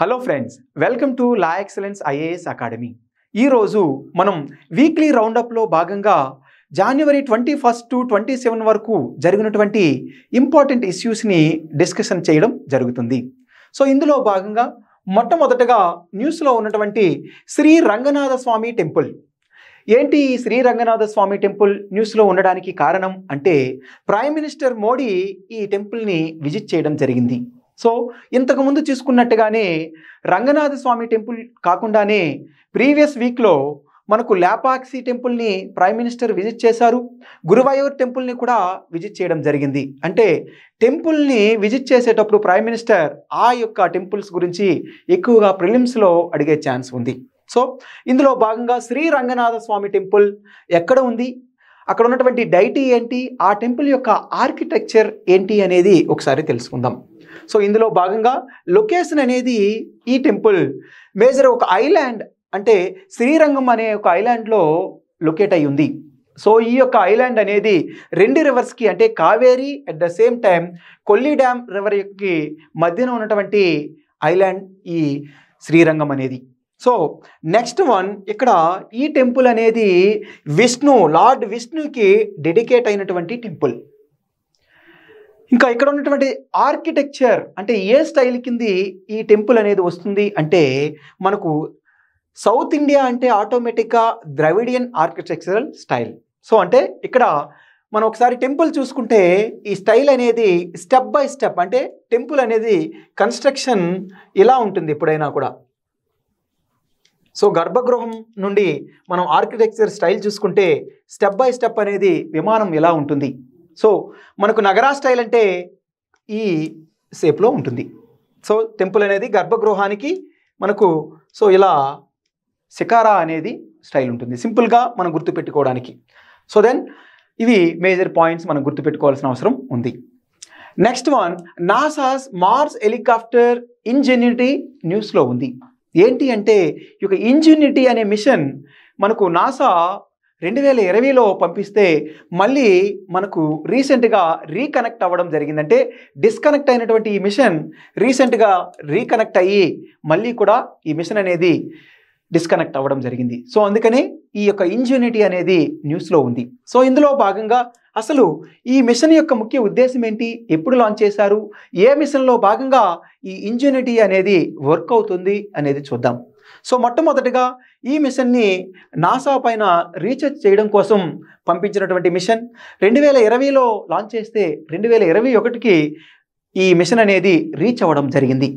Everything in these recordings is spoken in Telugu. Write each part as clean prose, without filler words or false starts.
Hello friends, welcome to law excellence IAS academy. ఈరోజు మనం వీక్లీ రౌండప్లో భాగంగా జనవరి 21 టు 27 వరకు జరిగినటువంటి ఇంపార్టెంట్ ఇష్యూస్ని డిస్కషన్ చేయడం జరుగుతుంది. సో ఇందులో భాగంగా మొట్టమొదటగా న్యూస్లో ఉన్నటువంటి శ్రీ రంగనాథ స్వామి టెంపుల్. ఏంటి ఈ శ్రీ రంగనాథ స్వామి టెంపుల్ న్యూస్లో ఉండడానికి కారణం అంటే ప్రైమ్ మినిస్టర్ మోడీ ఈ టెంపుల్ని విజిట్ చేయడం జరిగింది. సో ఇంతకుముందు చూసుకున్నట్టుగానే రంగనాథ స్వామి టెంపుల్ కాకుండానే ప్రీవియస్ వీక్లో మనకు లేపాక్షి టెంపుల్ని ప్రైమ్ మినిస్టర్ విజిట్ చేశారు. గురువాయూర్ టెంపుల్ని కూడా విజిట్ చేయడం జరిగింది. అంటే టెంపుల్ని విజిట్ చేసేటప్పుడు ప్రైమ్ మినిస్టర్ ఆ యొక్క టెంపుల్స్ గురించి ఎక్కువగా ప్రిలిమ్స్లో అడిగే ఛాన్స్ ఉంది. సో ఇందులో భాగంగా శ్రీ రంగనాథ స్వామి టెంపుల్ ఎక్కడ ఉంది, అక్కడ ఉన్నటువంటి డైటీ ఏంటి, ఆ టెంపుల్ యొక్క ఆర్కిటెక్చర్ ఏంటి అనేది ఒకసారి తెలుసుకుందాం. సో ఇందులో భాగంగా లొకేషన్ అనేది ఈ టెంపుల్ మేజర్ ఒక ఐలాండ్ అంటే శ్రీరంగం అనే ఒక ఐలాండ్లో లొకేట్ అయి ఉంది. సో ఈ యొక్క ఐలాండ్ అనేది రెండు రివర్స్కి అంటే Kaveri at the same time Kollidam రివర్కి మధ్యన ఉన్నటువంటి ఐలాండ్ ఈ శ్రీరంగం అనేది. సో నెక్స్ట్ వన్, ఇక్కడ ఈ టెంపుల్ అనేది లార్డ్ విష్ణుకి డెడికేట్ అయినటువంటి టెంపుల్. ఇంకా ఇక్కడ ఉన్నటువంటి ఆర్కిటెక్చర్ అంటే ఏ స్టైల్ కింది ఈ టెంపుల్ అనేది వస్తుంది అంటే మనకు సౌత్ ఇండియా అంటే ఆటోమేటిక్గా ద్రవిడియన్ ఆర్కిటెక్చరల్ స్టైల్. సో అంటే ఇక్కడ మనం ఒకసారి టెంపుల్ చూసుకుంటే ఈ స్టైల్ అనేది స్టెప్ బై స్టెప్ అంటే టెంపుల్ అనేది కన్స్ట్రక్షన్ ఇలా ఉంటుంది ఎప్పుడైనా కూడా. సో గర్భగృహం నుండి మనం ఆర్కిటెక్చర్ స్టైల్ చూసుకుంటే స్టెప్ బై స్టెప్ అనేది విమానం ఎలా ఉంటుంది. సో మనకు నగరా స్టైల్ అంటే ఈ షేప్లో ఉంటుంది. సో టెంపుల్ అనేది గర్భగృహానికి మనకు సో ఇలా శిఖారా అనేది స్టైల్ ఉంటుంది సింపుల్గా మనం గుర్తుపెట్టుకోవడానికి. సో దెన్ ఇవి మేజర్ పాయింట్స్ మనం గుర్తుపెట్టుకోవాల్సిన అవసరం ఉంది. Next one, NASA's Mars helicopter Ingenuity న్యూస్లో ఉంది. ఏంటి అంటే ఈ యొక్క ఇంజెన్యూటీ అనే మిషన్ మనకు నాసా 2020లో పంపిస్తే మళ్ళీ మనకు రీసెంట్గా రీకనెక్ట్ అవ్వడం జరిగింది. అంటే డిస్కనెక్ట్ అయినటువంటి ఈ మిషన్ రీసెంట్గా రీకనెక్ట్ అయ్యి మళ్ళీ కూడా ఈ మిషన్ అనేది డిస్కనెక్ట్ అవ్వడం జరిగింది. సో అందుకనే ఈ యొక్క ఇంజెన్యూటీ అనేది న్యూస్లో ఉంది. సో ఇందులో భాగంగా అసలు ఈ మిషన్ యొక్క ముఖ్య ఉద్దేశం ఏంటి, ఎప్పుడు లాంచ్ చేశారు, ఏ మిషన్లో భాగంగా ఈ ఇంజెన్యూటీ అనేది వర్క్ అవుతుంది అనేది చూద్దాం. సో మొట్టమొదటిగా ఈ మిషన్ని నాసా పైన రీసెర్చ్ చేయడం కోసం పంపించినటువంటి మిషన్ 2020లో లాంచ్ చేస్తే 2021కి ఈ మిషన్ అనేది రీచ్ అవ్వడం జరిగింది.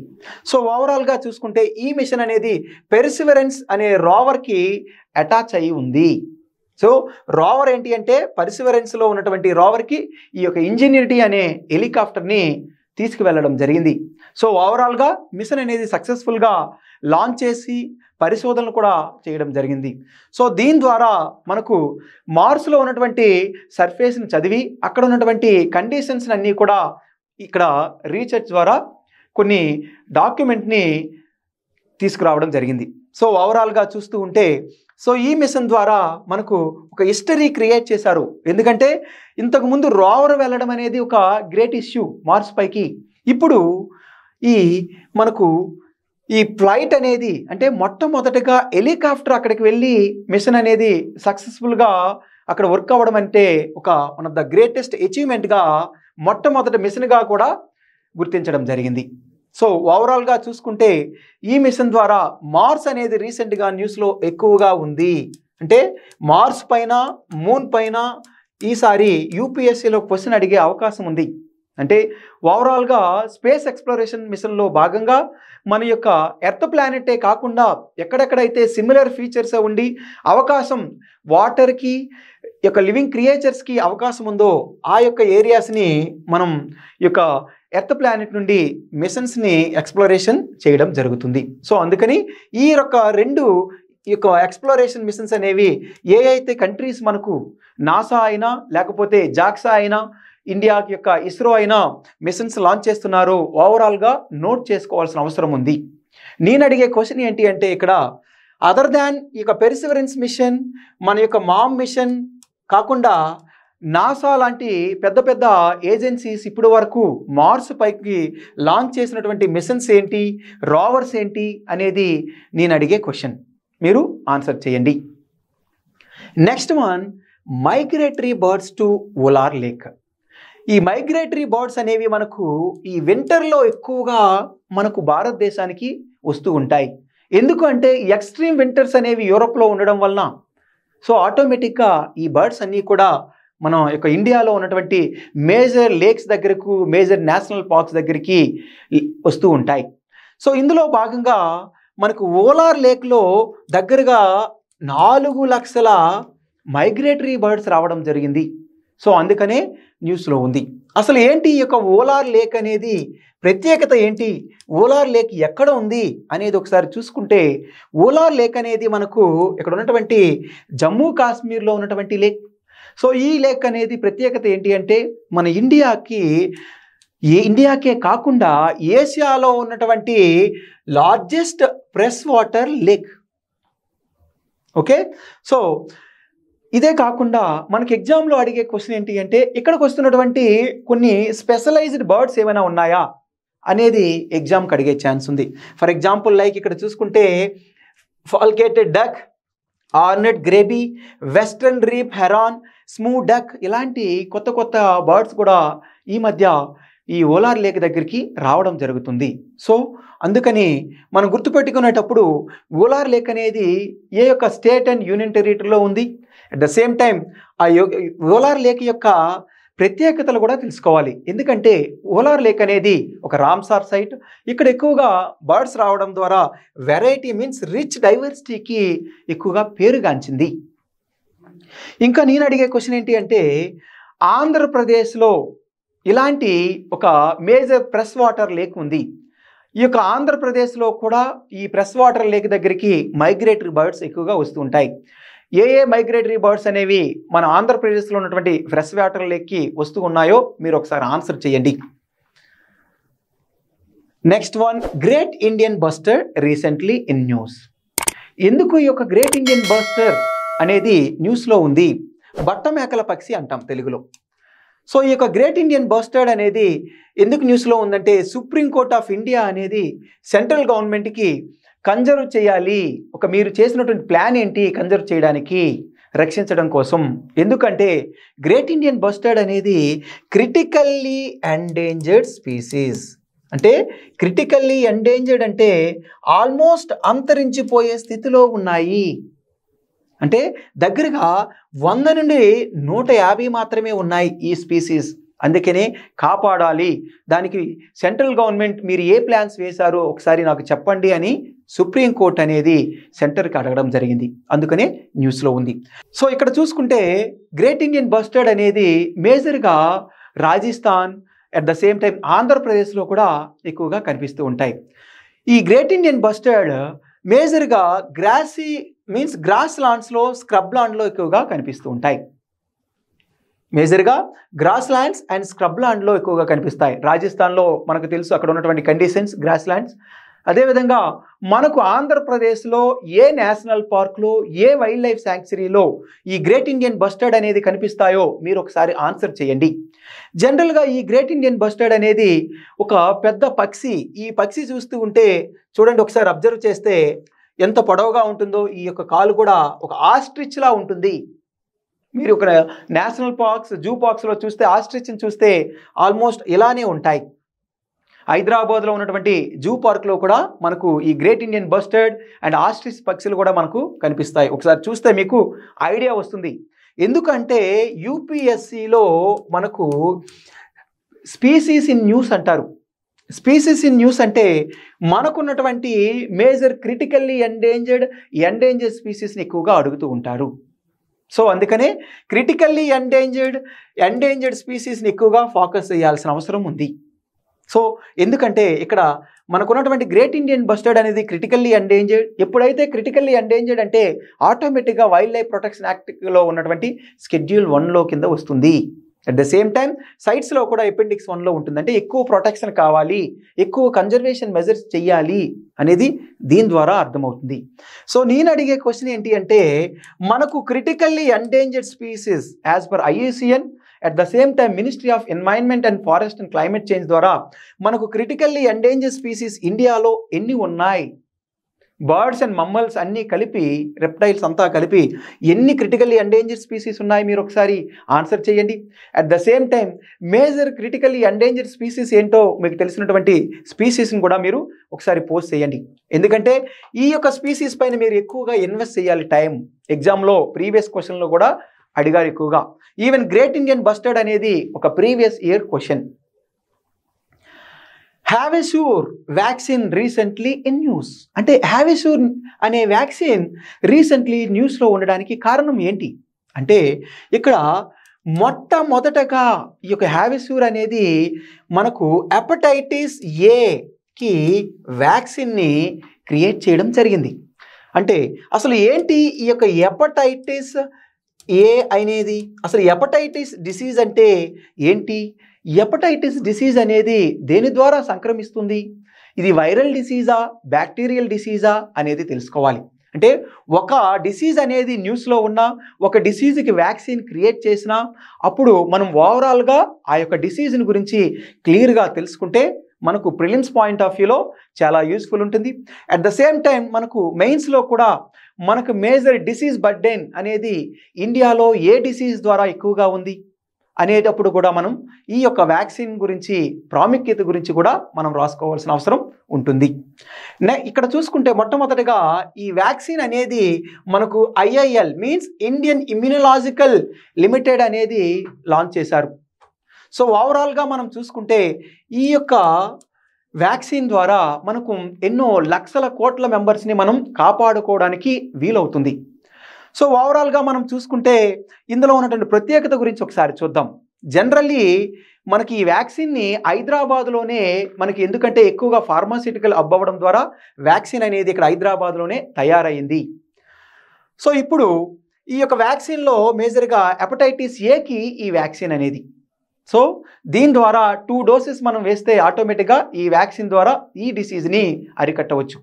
సో ఓవరాల్గా చూసుకుంటే ఈ మిషన్ అనేది పెర్సివరెన్స్ అనే రోవర్కి అటాచ్ అయి ఉంది. సో రోవర్ ఏంటి అంటే పెర్సివరెన్స్లో ఉన్నటువంటి రోవర్కి ఈ యొక్క ఇంజనీరిటీ అనే హెలికాప్టర్ని తీసుకువెళ్ళడం జరిగింది. సో ఓవరాల్గా మిషన్ అనేది సక్సెస్ఫుల్గా లాంచ్ చేసి పరిశోధనలు కూడా చేయడం జరిగింది. సో దీని ద్వారా మనకు మార్స్లో ఉన్నటువంటి సర్ఫేస్ని చదివి అక్కడ ఉన్నటువంటి కండిషన్స్ అన్నీ కూడా ఇక్కడ రీసెర్చ్ ద్వారా కొన్ని డాక్యుమెంట్ని తీసుకురావడం జరిగింది. సో ఓవరాల్గా చూస్తూ ఉంటే సో ఈ మిషన్ ద్వారా మనకు ఒక హిస్టరీ క్రియేట్ చేశారు. ఎందుకంటే ఇంతకుముందు రోవర్ వెళ్ళడం అనేది ఒక గ్రేట్ ఇష్యూ మార్స్ పైకి. ఇప్పుడు ఈ మనకు ఈ ఫ్లైట్ అనేది అంటే మొట్టమొదటిగా హెలికాప్టర్ అక్కడికి వెళ్ళి మిషన్ అనేది సక్సెస్ఫుల్గా అక్కడ వర్క్ అవ్వడం అంటే ఒక వన్ ఆఫ్ ద గ్రేటెస్ట్ అచీవ్మెంట్గా మొట్టమొదటి మిషన్గా కూడా గుర్తించడం జరిగింది. సో ఓవరాల్గా చూసుకుంటే ఈ మిషన్ ద్వారా మార్స్ అనేది రీసెంట్గా న్యూస్లో ఎక్కువగా ఉంది. అంటే మార్స్ పైన మూన్ పైన ఈసారి యూపీఎస్సీలో క్వశ్చన్ అడిగే అవకాశం ఉంది. అంటే ఓవరాల్గా స్పేస్ ఎక్స్ప్లోరేషన్ మిషన్లో భాగంగా మన యొక్క ఎర్త్ ప్లానెటే కాకుండా ఎక్కడెక్కడైతే సిమిలర్ ఫీచర్స్ ఉండి అవకాశం వాటర్కి యొక్క లివింగ్ క్రియేచర్స్కి అవకాశం ఉందో ఆ యొక్క ఏరియాస్ని మనం ఈ యొక్క ఎర్త్ ప్లానెట్ నుండి మిషన్స్ని ఎక్స్ప్లోరేషన్ చేయడం జరుగుతుంది. సో అందుకని ఈ యొక్క రెండు ఈ యొక్క ఎక్స్ప్లోరేషన్ మిషన్స్ అనేవి ఏ అయితే కంట్రీస్ మనకు నాసా అయినా లేకపోతే జాక్సా అయినా ఇండియా యొక్క ఇస్రో అయినా మిషన్స్ లాంచ్ చేస్తున్నారో ఓవరాల్గా నోట్ చేసుకోవాల్సిన అవసరం ఉంది. నేను అడిగే క్వశ్చన్ ఏంటి అంటే ఇక్కడ అదర్ దాన్ ఈ యొక్క పెర్సివరెన్స్ మిషన్ మన యొక్క మామ్ మిషన్ కాకుండా నాసా లాంటి పెద్ద పెద్ద ఏజెన్సీస్ ఇప్పటి వరకు మార్స్ పైకి లాంచ్ చేసినటువంటి మిషన్స్ ఏంటి, రోవర్స్ ఏంటి అనేది నేను అడిగే క్వశ్చన్. మీరు ఆన్సర్ చేయండి. Next one, migratory birds to volar lake. ఈ మైగ్రేటరీ బర్డ్స్ అనేవి మనకు ఈ వింటర్లో ఎక్కువగా మనకు భారతదేశానికి వస్తూ ఉంటాయి. ఎందుకు అంటే ఎక్స్ట్రీమ్ వింటర్స్ అనేవి యూరోప్లో ఉండడం వలన సో ఆటోమేటిక్గా ఈ బర్డ్స్ అన్నీ కూడా మన యొక్క ఇండియాలో ఉన్నటువంటి మేజర్ లేక్స్ దగ్గరకు, మేజర్ నేషనల్ పార్క్స్ దగ్గరికి వస్తూ ఉంటాయి. సో ఇందులో భాగంగా మనకు ఓలార్ లేక్లో దగ్గరగా 4 లక్షల మైగ్రేటరీ బర్డ్స్ రావడం జరిగింది. సో అందుకనే న్యూస్లో ఉంది. అసలు ఏంటి ఈ యొక్క ఓలార్ లేక్ అనేది ప్రత్యేకత ఏంటి, ఓలార్ లేక్ ఎక్కడ ఉంది అనేది ఒకసారి చూసుకుంటే, ఓలార్ లేక్ అనేది మనకు ఇక్కడ ఉన్నటువంటి జమ్మూ కాశ్మీర్లో ఉన్నటువంటి లేక్. సో ఈ లేక్ అనేది ప్రత్యేకత ఏంటి అంటే మన ఇండియాకే కాకుండా ఏషియాలో ఉన్నటువంటి largest fresh water lake. Okay, so ఇదే కాకుండా మనకి ఎగ్జామ్లో అడిగే క్వశ్చన్ ఏంటి అంటే ఇక్కడికి వస్తున్నటువంటి కొన్ని స్పెషలైజ్డ్ బర్డ్స్ ఏమైనా ఉన్నాయా అనేది ఎగ్జామ్కి అడిగే ఛాన్స్ ఉంది. ఫర్ ఎగ్జాంపుల్ లైక్ ఇక్కడ చూసుకుంటే falcated duck, ornate grebe, western reef heron, smooth duck ఇలాంటి కొత్త కొత్త బర్డ్స్ కూడా ఈ మధ్య ఈ ఓలార్ లేక్ దగ్గరికి రావడం జరుగుతుంది. సో అందుకని మనం గుర్తుపెట్టుకునేటప్పుడు ఓలార్ లేక్ అనేది ఏ యొక్క స్టేట్ అండ్ యూనియన్ టెరిటరీలో ఉంది, అట్ ద సేమ్ టైం ఆ ఓలార్ లేక్ యొక్క ప్రత్యేకతలు కూడా తెలుసుకోవాలి. ఎందుకంటే ఓలార్ లేక్ అనేది ఒక రామ్సార్ సైట్. ఇక్కడ ఎక్కువగా బర్డ్స్ రావడం ద్వారా వెరైటీ మీన్స్ రిచ్ డైవర్సిటీకి ఎక్కువగా పేరుగాంచింది. ఇంకా నేను అడిగే క్వశ్చన్ ఏంటి అంటే ఆంధ్రప్రదేశ్లో ఇలాంటి ఒక మేజర్ ఫ్రెష్ వాటర్ లేక్ ఉంది. ఈ యొక్క ఆంధ్రప్రదేశ్లో కూడా ఈ ఫ్రెష్ వాటర్ లేక్ దగ్గరికి మైగ్రేటరీ బర్డ్స్ ఎక్కువగా వస్తూ ఉంటాయి. ఏ మైగ్రేటరీ బర్డ్స్ అనేవి మన ఆంధ్రప్రదేశ్లో ఉన్నటువంటి ఫ్రెష్ వాటర్ లేక్కి వస్తూ ఉన్నాయో మీరు ఒకసారి ఆన్సర్ చేయండి. Next one, great Indian bustard recently in news. ఎందుకు ఈ యొక్క గ్రేట్ ఇండియన్ బస్టర్డ్ అనేది న్యూస్లో ఉంది? బట్టమేకల పక్షి అంటాం తెలుగులో. సో ఈ యొక్క గ్రేట్ ఇండియన్ బస్టర్డ్ అనేది ఎందుకు న్యూస్లో ఉందంటే సుప్రీంకోర్ట్ ఆఫ్ ఇండియా అనేది సెంట్రల్ గవర్నమెంట్కి కన్జర్వ్ చేయాలి. మీరు చేసినటువంటి ప్లాన్ ఏంటి కన్జర్వ్ చేయడానికి, రక్షించడం కోసం. ఎందుకంటే గ్రేట్ ఇండియన్ బస్టర్డ్ అనేది క్రిటికల్లీ ఎండేంజర్డ్ స్పీసీస్. అంటే క్రిటికల్లీ ఎండేంజర్డ్ అంటే ఆల్మోస్ట్ అంతరించిపోయే స్థితిలో ఉన్నాయి. అంటే దగ్గరగా 100 నుండి 150 మాత్రమే ఉన్నాయి ఈ స్పీసీస్. అందుకనే కాపాడాలి, దానికి సెంట్రల్ గవర్నమెంట్ మీరు ఏ ప్లాన్స్ వేశారో ఒకసారి నాకు చెప్పండి అని సుప్రీంకోర్టు అనేది సెంటర్కి అడగడం జరిగింది. అందుకనే న్యూస్లో ఉంది. సో ఇక్కడ చూసుకుంటే గ్రేట్ ఇండియన్ బస్టర్డ్ అనేది మేజర్గా Rajasthan, at the same time ఆంధ్రప్రదేశ్లో కూడా ఎక్కువగా కనిపిస్తూ ఉంటాయి. ఈ గ్రేట్ ఇండియన్ బస్టర్డ్ మేజర్గా గ్రాస్ ల్యాండ్స్లో, స్క్రబ్ ల్యాండ్లో ఎక్కువగా కనిపిస్తూ ఉంటాయి. మేజర్గా గ్రాస్ ల్యాండ్స్ అండ్ స్క్రబ్ ల్యాండ్లో ఎక్కువగా కనిపిస్తాయి. రాజస్థాన్లో మనకు తెలుసు అక్కడ ఉన్నటువంటి కండిషన్స్ గ్రాస్ ల్యాండ్స్. అదేవిధంగా మనకు ఆంధ్రప్రదేశ్లో ఏ నేషనల్ పార్క్లో, ఏ వైల్డ్ లైఫ్ శాంక్చురీలో ఈ గ్రేట్ ఇండియన్ బస్టర్డ్ అనేది కనిపిస్తాయో మీరు ఒకసారి ఆన్సర్ చేయండి. జనరల్గా ఈ గ్రేట్ ఇండియన్ బస్టర్డ్ అనేది ఒక పెద్ద పక్షి. ఈ పక్షి చూస్తూ ఉంటే చూడండి, ఒకసారి అబ్జర్వ్ చేస్తే ఎంత పొడవుగా ఉంటుందో. ఈ యొక్క కాలు కూడా ఒక ఆస్ట్రిచ్లా ఉంటుంది. మీరు ఒక నేషనల్ పార్క్స్, జూ పార్క్స్లో చూస్తే ఆస్ట్రిచ్ని చూస్తే ఆల్మోస్ట్ ఇలానే ఉంటాయి. హైదరాబాద్లో ఉన్నటువంటి జూ పార్క్లో కూడా మనకు ఈ great Indian bustard and ostrich పక్షులు కూడా మనకు కనిపిస్తాయి. ఒకసారి చూస్తే మీకు ఐడియా వస్తుంది. ఎందుకంటే యూపీఎస్సిలో మనకు స్పీసీస్ ఇన్ న్యూస్ అంటారు. స్పీసీస్ ఇన్ న్యూస్ అంటే మనకున్నటువంటి మేజర్ క్రిటికల్లీ ఎండేంజర్డ్ స్పీసీస్ని ఎక్కువగా అడుగుతూ ఉంటారు. సో అందుకనే క్రిటికల్లీ ఎండేంజర్డ్ స్పీసీస్ని ఎక్కువగా ఫోకస్ చేయాల్సిన అవసరం ఉంది. సో ఎందుకంటే ఇక్కడ మనకున్నటువంటి గ్రేట్ ఇండియన్ బస్టర్డ్ అనేది క్రిటికల్లీ ఎండేంజర్డ్. ఎప్పుడైతే క్రిటికల్లీ ఎండేంజర్డ్ అంటే ఆటోమేటిక్గా వైల్డ్ లైఫ్ ప్రొటెక్షన్ యాక్ట్లో ఉన్నటువంటి షెడ్యూల్ 1లో కింద వస్తుంది. అట్ ద సేమ్ టైం సైట్స్లో కూడా అపెండిక్స్ 1లో ఉంటుంది. అంటే ఎక్కువ ప్రొటెక్షన్ కావాలి, ఎక్కువ కన్జర్వేషన్ మెజర్స్ చెయ్యాలి అనేది దీని ద్వారా అర్థమవుతుంది. సో నేను అడిగే క్వశ్చన్ ఏంటి అంటే, మనకు critically endangered species as per IUCN at the same time ministry of environment and forest and climate change ద్వారా మనకు క్రిటికల్లీ ఎండేంజర్డ్ స్పీసీస్ ఇండియాలో ఎన్ని ఉన్నాయి, బర్డ్స్ అండ్ మమ్మల్స్ అన్నీ కలిపి, రెప్టైల్స్ అంతా కలిపి ఎన్ని క్రిటికల్లీ ఎండేంజర్డ్ స్పీసీస్ ఉన్నాయి మీరు ఒకసారి ఆన్సర్ చేయండి. At the same time major critically endangered species ఏంటో మీకు తెలిసినటువంటి స్పీసీస్ని కూడా మీరు ఒకసారి పోస్ట్ చేయండి. ఎందుకంటే ఈ యొక్క స్పీసీస్ పైన మీరు ఎక్కువగా ఇన్వెస్ట్ చేయాలి టైం. ఎగ్జామ్లో ప్రీవియస్ క్వశ్చన్లో కూడా అడిగారు ఎక్కువగా. ఈవెన్ గ్రేట్ ఇండియన్ బస్టర్డ్ అనేది ఒక previous year question. Havisure vaccine recently in news. అంటే హ్యావిసూర్ అనే వ్యాక్సిన్ రీసెంట్లీ న్యూస్లో ఉండడానికి కారణం ఏంటి అంటే, ఇక్కడ మొట్టమొదటగా ఈ యొక్క హ్యావిసూర్ అనేది మనకు హెపటైటిస్ ఏకి వ్యాక్సిన్ని క్రియేట్ చేయడం జరిగింది. అంటే అసలు ఏంటి ఈ యొక్క హెపటైటిస్ ఏ అనేది, అసలు హెపటైటిస్ డిసీజ్ అంటే ఏంటి, హెపటైటిస్ డిసీజ్ అనేది దేని ద్వారా సంక్రమిస్తుంది, ఇది వైరల్ డిసీజా బ్యాక్టీరియల్ డిసీజా అనేది తెలుసుకోవాలి. అంటే ఒక డిసీజ్ అనేది న్యూస్లో ఉన్నా, ఒక డిసీజ్కి వ్యాక్సిన్ క్రియేట్ చేసినా, అప్పుడు మనం ఓవరాల్గా ఆ యొక్క డిసీజ్ని గురించి క్లియర్గా తెలుసుకుంటే మనకు ప్రిలిమ్స్ పాయింట్ ఆఫ్ వ్యూలో చాలా యూస్ఫుల్ ఉంటుంది. అట్ ద సేమ్ టైం మనకు మెయిన్స్లో కూడా మనకు మేజర్ డిసీజ్ బర్డెన్ అనేది ఇండియాలో ఏ డిసీజ్ ద్వారా ఎక్కువగా ఉంది అనేటప్పుడు కూడా మనం ఈ యొక్క వ్యాక్సిన్ గురించి ప్రాముఖ్యత గురించి కూడా మనం రాసుకోవాల్సిన అవసరం ఉంటుంది. ఇక్కడ చూసుకుంటే మొట్టమొదటిగా ఈ వ్యాక్సిన్ అనేది మనకు IIL means Indian immunological limited అనేది లాంచ్ చేశారు. సో ఓవరాల్గా మనం చూసుకుంటే ఈ యొక్క వ్యాక్సిన్ ద్వారా మనకు ఎన్నో లక్షల కోట్ల మెంబర్స్ని మనం కాపాడుకోవడానికి వీలవుతుంది. సో ఓవరాల్గా మనం చూసుకుంటే ఇందులో ఉన్నటువంటి ప్రత్యేకత గురించి ఒకసారి చూద్దాం. జనరల్లీ మనకి ఈ వ్యాక్సిన్ని హైదరాబాద్లోనే మనకి, ఎందుకంటే ఎక్కువగా ఫార్మాస్యూటికల్ హబ్ అవ్వడం ద్వారా వ్యాక్సిన్ అనేది ఇక్కడ హైదరాబాద్లోనే తయారైంది. సో ఇప్పుడు ఈ యొక్క వ్యాక్సిన్లో మేజర్గా హెపటైటిస్ ఏకి ఈ వ్యాక్సిన్ అనేది, సో దీని ద్వారా 2 డోసెస్ మనం వేస్తే ఆటోమేటిక్గా ఈ వ్యాక్సిన్ ద్వారా ఈ డిసీజ్ని అరికట్టవచ్చు.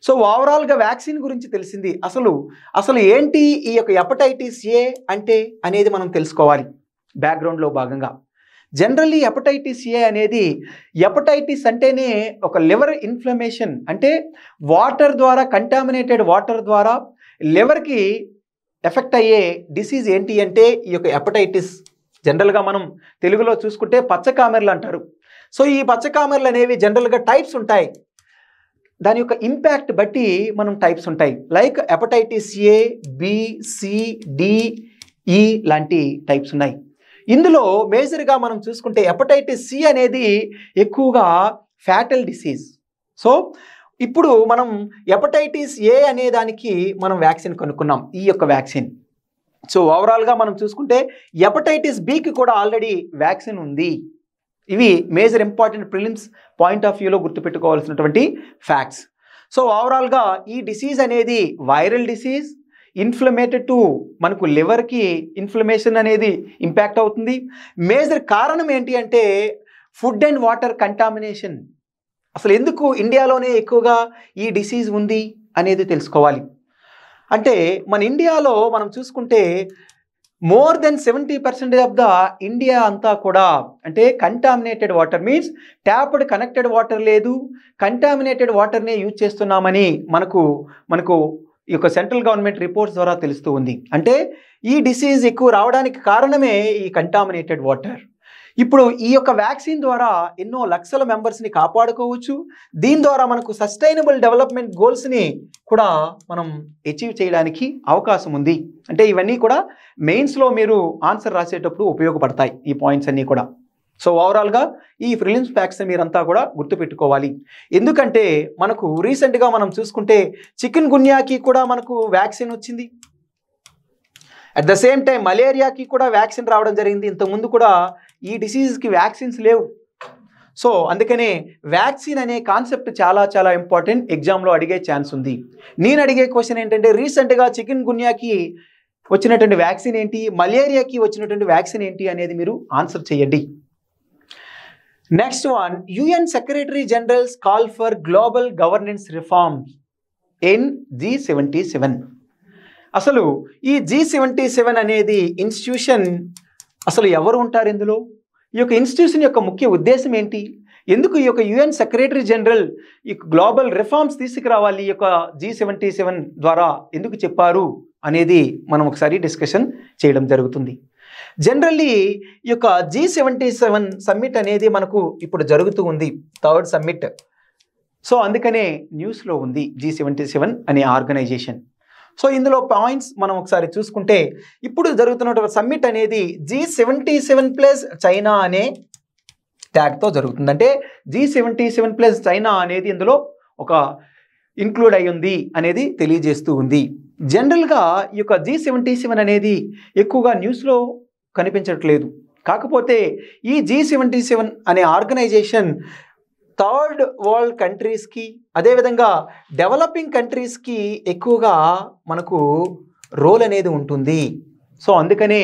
సో ఓవరాల్గా వ్యాక్సిన్ గురించి తెలిసింది. అసలు ఏంటి ఈ యొక్క హెపటైటిస్ ఏ అంటే అనేది మనం తెలుసుకోవాలి. బ్యాక్గ్రౌండ్లో భాగంగా జనరల్లీ హెపటైటిస్ ఏ అనేది, హెపటైటిస్ అంటేనే ఒక లివర్ ఇన్ఫ్లమేషన్, అంటే వాటర్ ద్వారా, కంటామినేటెడ్ వాటర్ ద్వారా లివర్కి ఎఫెక్ట్ అయ్యే డిసీజ్ ఏంటి అంటే ఈ యొక్క హెపటైటిస్. జనరల్గా మనం తెలుగులో చూసుకుంటే పచ్చకామెర్లు అంటారు. సో ఈ పచ్చకామెర్లు అనేవి జనరల్గా టైప్స్ ఉంటాయి, దాని యొక్క ఇంపాక్ట్ బట్టి మనం టైప్స్ ఉంటాయి. Like hepatitis A, B, C, D, E లాంటి టైప్స్ ఉన్నాయి. ఇందులో మేజర్గా మనం చూసుకుంటే హెపటైటిస్ సి అనేది ఎక్కువగా ఫ్యాటల్ డిసీజ్. సో ఇప్పుడు మనం హెపటైటిస్ ఏ అనే దానికి మనం వ్యాక్సిన్ కనుక్కున్నాం, ఈ యొక్క వ్యాక్సిన్. సో ఓవరాల్గా మనం చూసుకుంటే హెపటైటిస్ బికి కూడా ఆల్రెడీ వ్యాక్సిన్ ఉంది. ఇవి major important prelims point of వ్యూలో గుర్తుపెట్టుకోవాల్సినటువంటి ఫ్యాక్ట్స్. సో ఓవరాల్గా ఈ డిసీజ్ అనేది వైరల్ డిసీజ్, ఇన్ఫ్లమేటెడ్ టు మనకు లివర్కి ఇన్ఫ్లమేషన్ అనేది ఇంపాక్ట్ అవుతుంది. మేజర్ కారణం ఏంటి అంటే ఫుడ్ అండ్ వాటర్ కంటామినేషన్. అసలు ఎందుకు ఇండియాలోనే ఎక్కువగా ఈ డిసీజ్ ఉంది అనేది తెలుసుకోవాలి. అంటే మన ఇండియాలో మనం చూసుకుంటే more than 70% of the India అంతా కూడా అంటే contaminated water means tapped connected water లేదు, కంటామినేటెడ్ వాటర్నే యూజ్ చేస్తున్నామని మనకు ఈ యొక్క సెంట్రల్ గవర్నమెంట్ రిపోర్ట్స్ ద్వారా తెలుస్తూ ఉంది. అంటే ఈ డిసీజ్ ఎక్కువ రావడానికి కారణమే ఈ కంటామినేటెడ్ వాటర్. ఇప్పుడు ఈ యొక్క వ్యాక్సిన్ ద్వారా ఎన్నో లక్షల మెంబర్స్ని కాపాడుకోవచ్చు. దీని ద్వారా మనకు సస్టైనబుల్ డెవలప్మెంట్ గోల్స్ని కూడా మనం అచీవ్ చేయడానికి అవకాశం ఉంది. అంటే ఇవన్నీ కూడా మెయిన్స్లో మీరు ఆన్సర్ రాసేటప్పుడు ఉపయోగపడతాయి ఈ పాయింట్స్ అన్నీ కూడా. సో ఓవరాల్గా ఈ ప్రిలిమ్స్ ఫ్యాక్ట్స్ మీరంతా కూడా గుర్తుపెట్టుకోవాలి. ఎందుకంటే మనకు రీసెంట్గా మనం చూసుకుంటే చికెన్ గున్యాకి కూడా మనకు వ్యాక్సిన్ వచ్చింది. అట్ ద సేమ్ టైం మలేరియాకి కూడా వ్యాక్సిన్ రావడం జరిగింది. ఇంతకుముందు కూడా ఈ డిసీజ్కి వ్యాక్సిన్స్ లేవు. సో అందుకనే వ్యాక్సిన్ అనే కాన్సెప్ట్ చాలా చాలా ఇంపార్టెంట్, ఎగ్జామ్లో అడిగే ఛాన్స్ ఉంది. నేను అడిగే క్వశ్చన్ ఏంటంటే రీసెంట్గా చికెన్ గున్యాకి వచ్చినటువంటి వ్యాక్సిన్ ఏంటి, మలేరియాకి వచ్చినటువంటి వ్యాక్సిన్ ఏంటి అనేది మీరు ఆన్సర్ చేయండి. Next one, UN secretary generals call for global governance reforms in G77. అసలు ఈ G77 అనేది ఇన్స్టిట్యూషన్ అసలు ఎవరు ఉంటారు ఇందులో, ఈ యొక్క ఇన్స్టిట్యూషన్ యొక్క ముఖ్య ఉద్దేశం ఏంటి, ఎందుకు ఈ యొక్క యుఎన్ సెక్రటరీ జనరల్ ఈ గ్లోబల్ రిఫార్మ్స్ తీసుకురావాలి ఈ యొక్క G77 ద్వారా ఎందుకు చెప్పారు అనేది మనం ఒకసారి డిస్కషన్ చేయడం జరుగుతుంది. జనరల్లీ ఈ యొక్క G77 సమ్మిట్ అనేది మనకు ఇప్పుడు జరుగుతూ ఉంది, థర్డ్ సమ్మిట్. సో అందుకనే న్యూస్లో ఉంది G77 అనే ఆర్గనైజేషన్. సో ఇందులో పాయింట్స్ మనం ఒకసారి చూసుకుంటే, ఇప్పుడు జరుగుతున్నటువంటి సమ్మిట్ అనేది G77+ చైనా అనే ట్యాగ్తో జరుగుతుంది. అంటే G77+ చైనా అనేది ఇందులో ఒక ఇంక్లూడ్ అయి ఉంది అనేది తెలియజేస్తూ ఉంది. జనరల్గా ఈ యొక్క G77 అనేది ఎక్కువగా న్యూస్లో కనిపించట్లేదు. కాకపోతే ఈ G77 అనే ఆర్గనైజేషన్ థర్డ్ వరల్డ్ కంట్రీస్కి, అదేవిధంగా డెవలపింగ్ కంట్రీస్కి ఎక్కువగా మనకు రోల్ అనేది ఉంటుంది. సో అందుకనే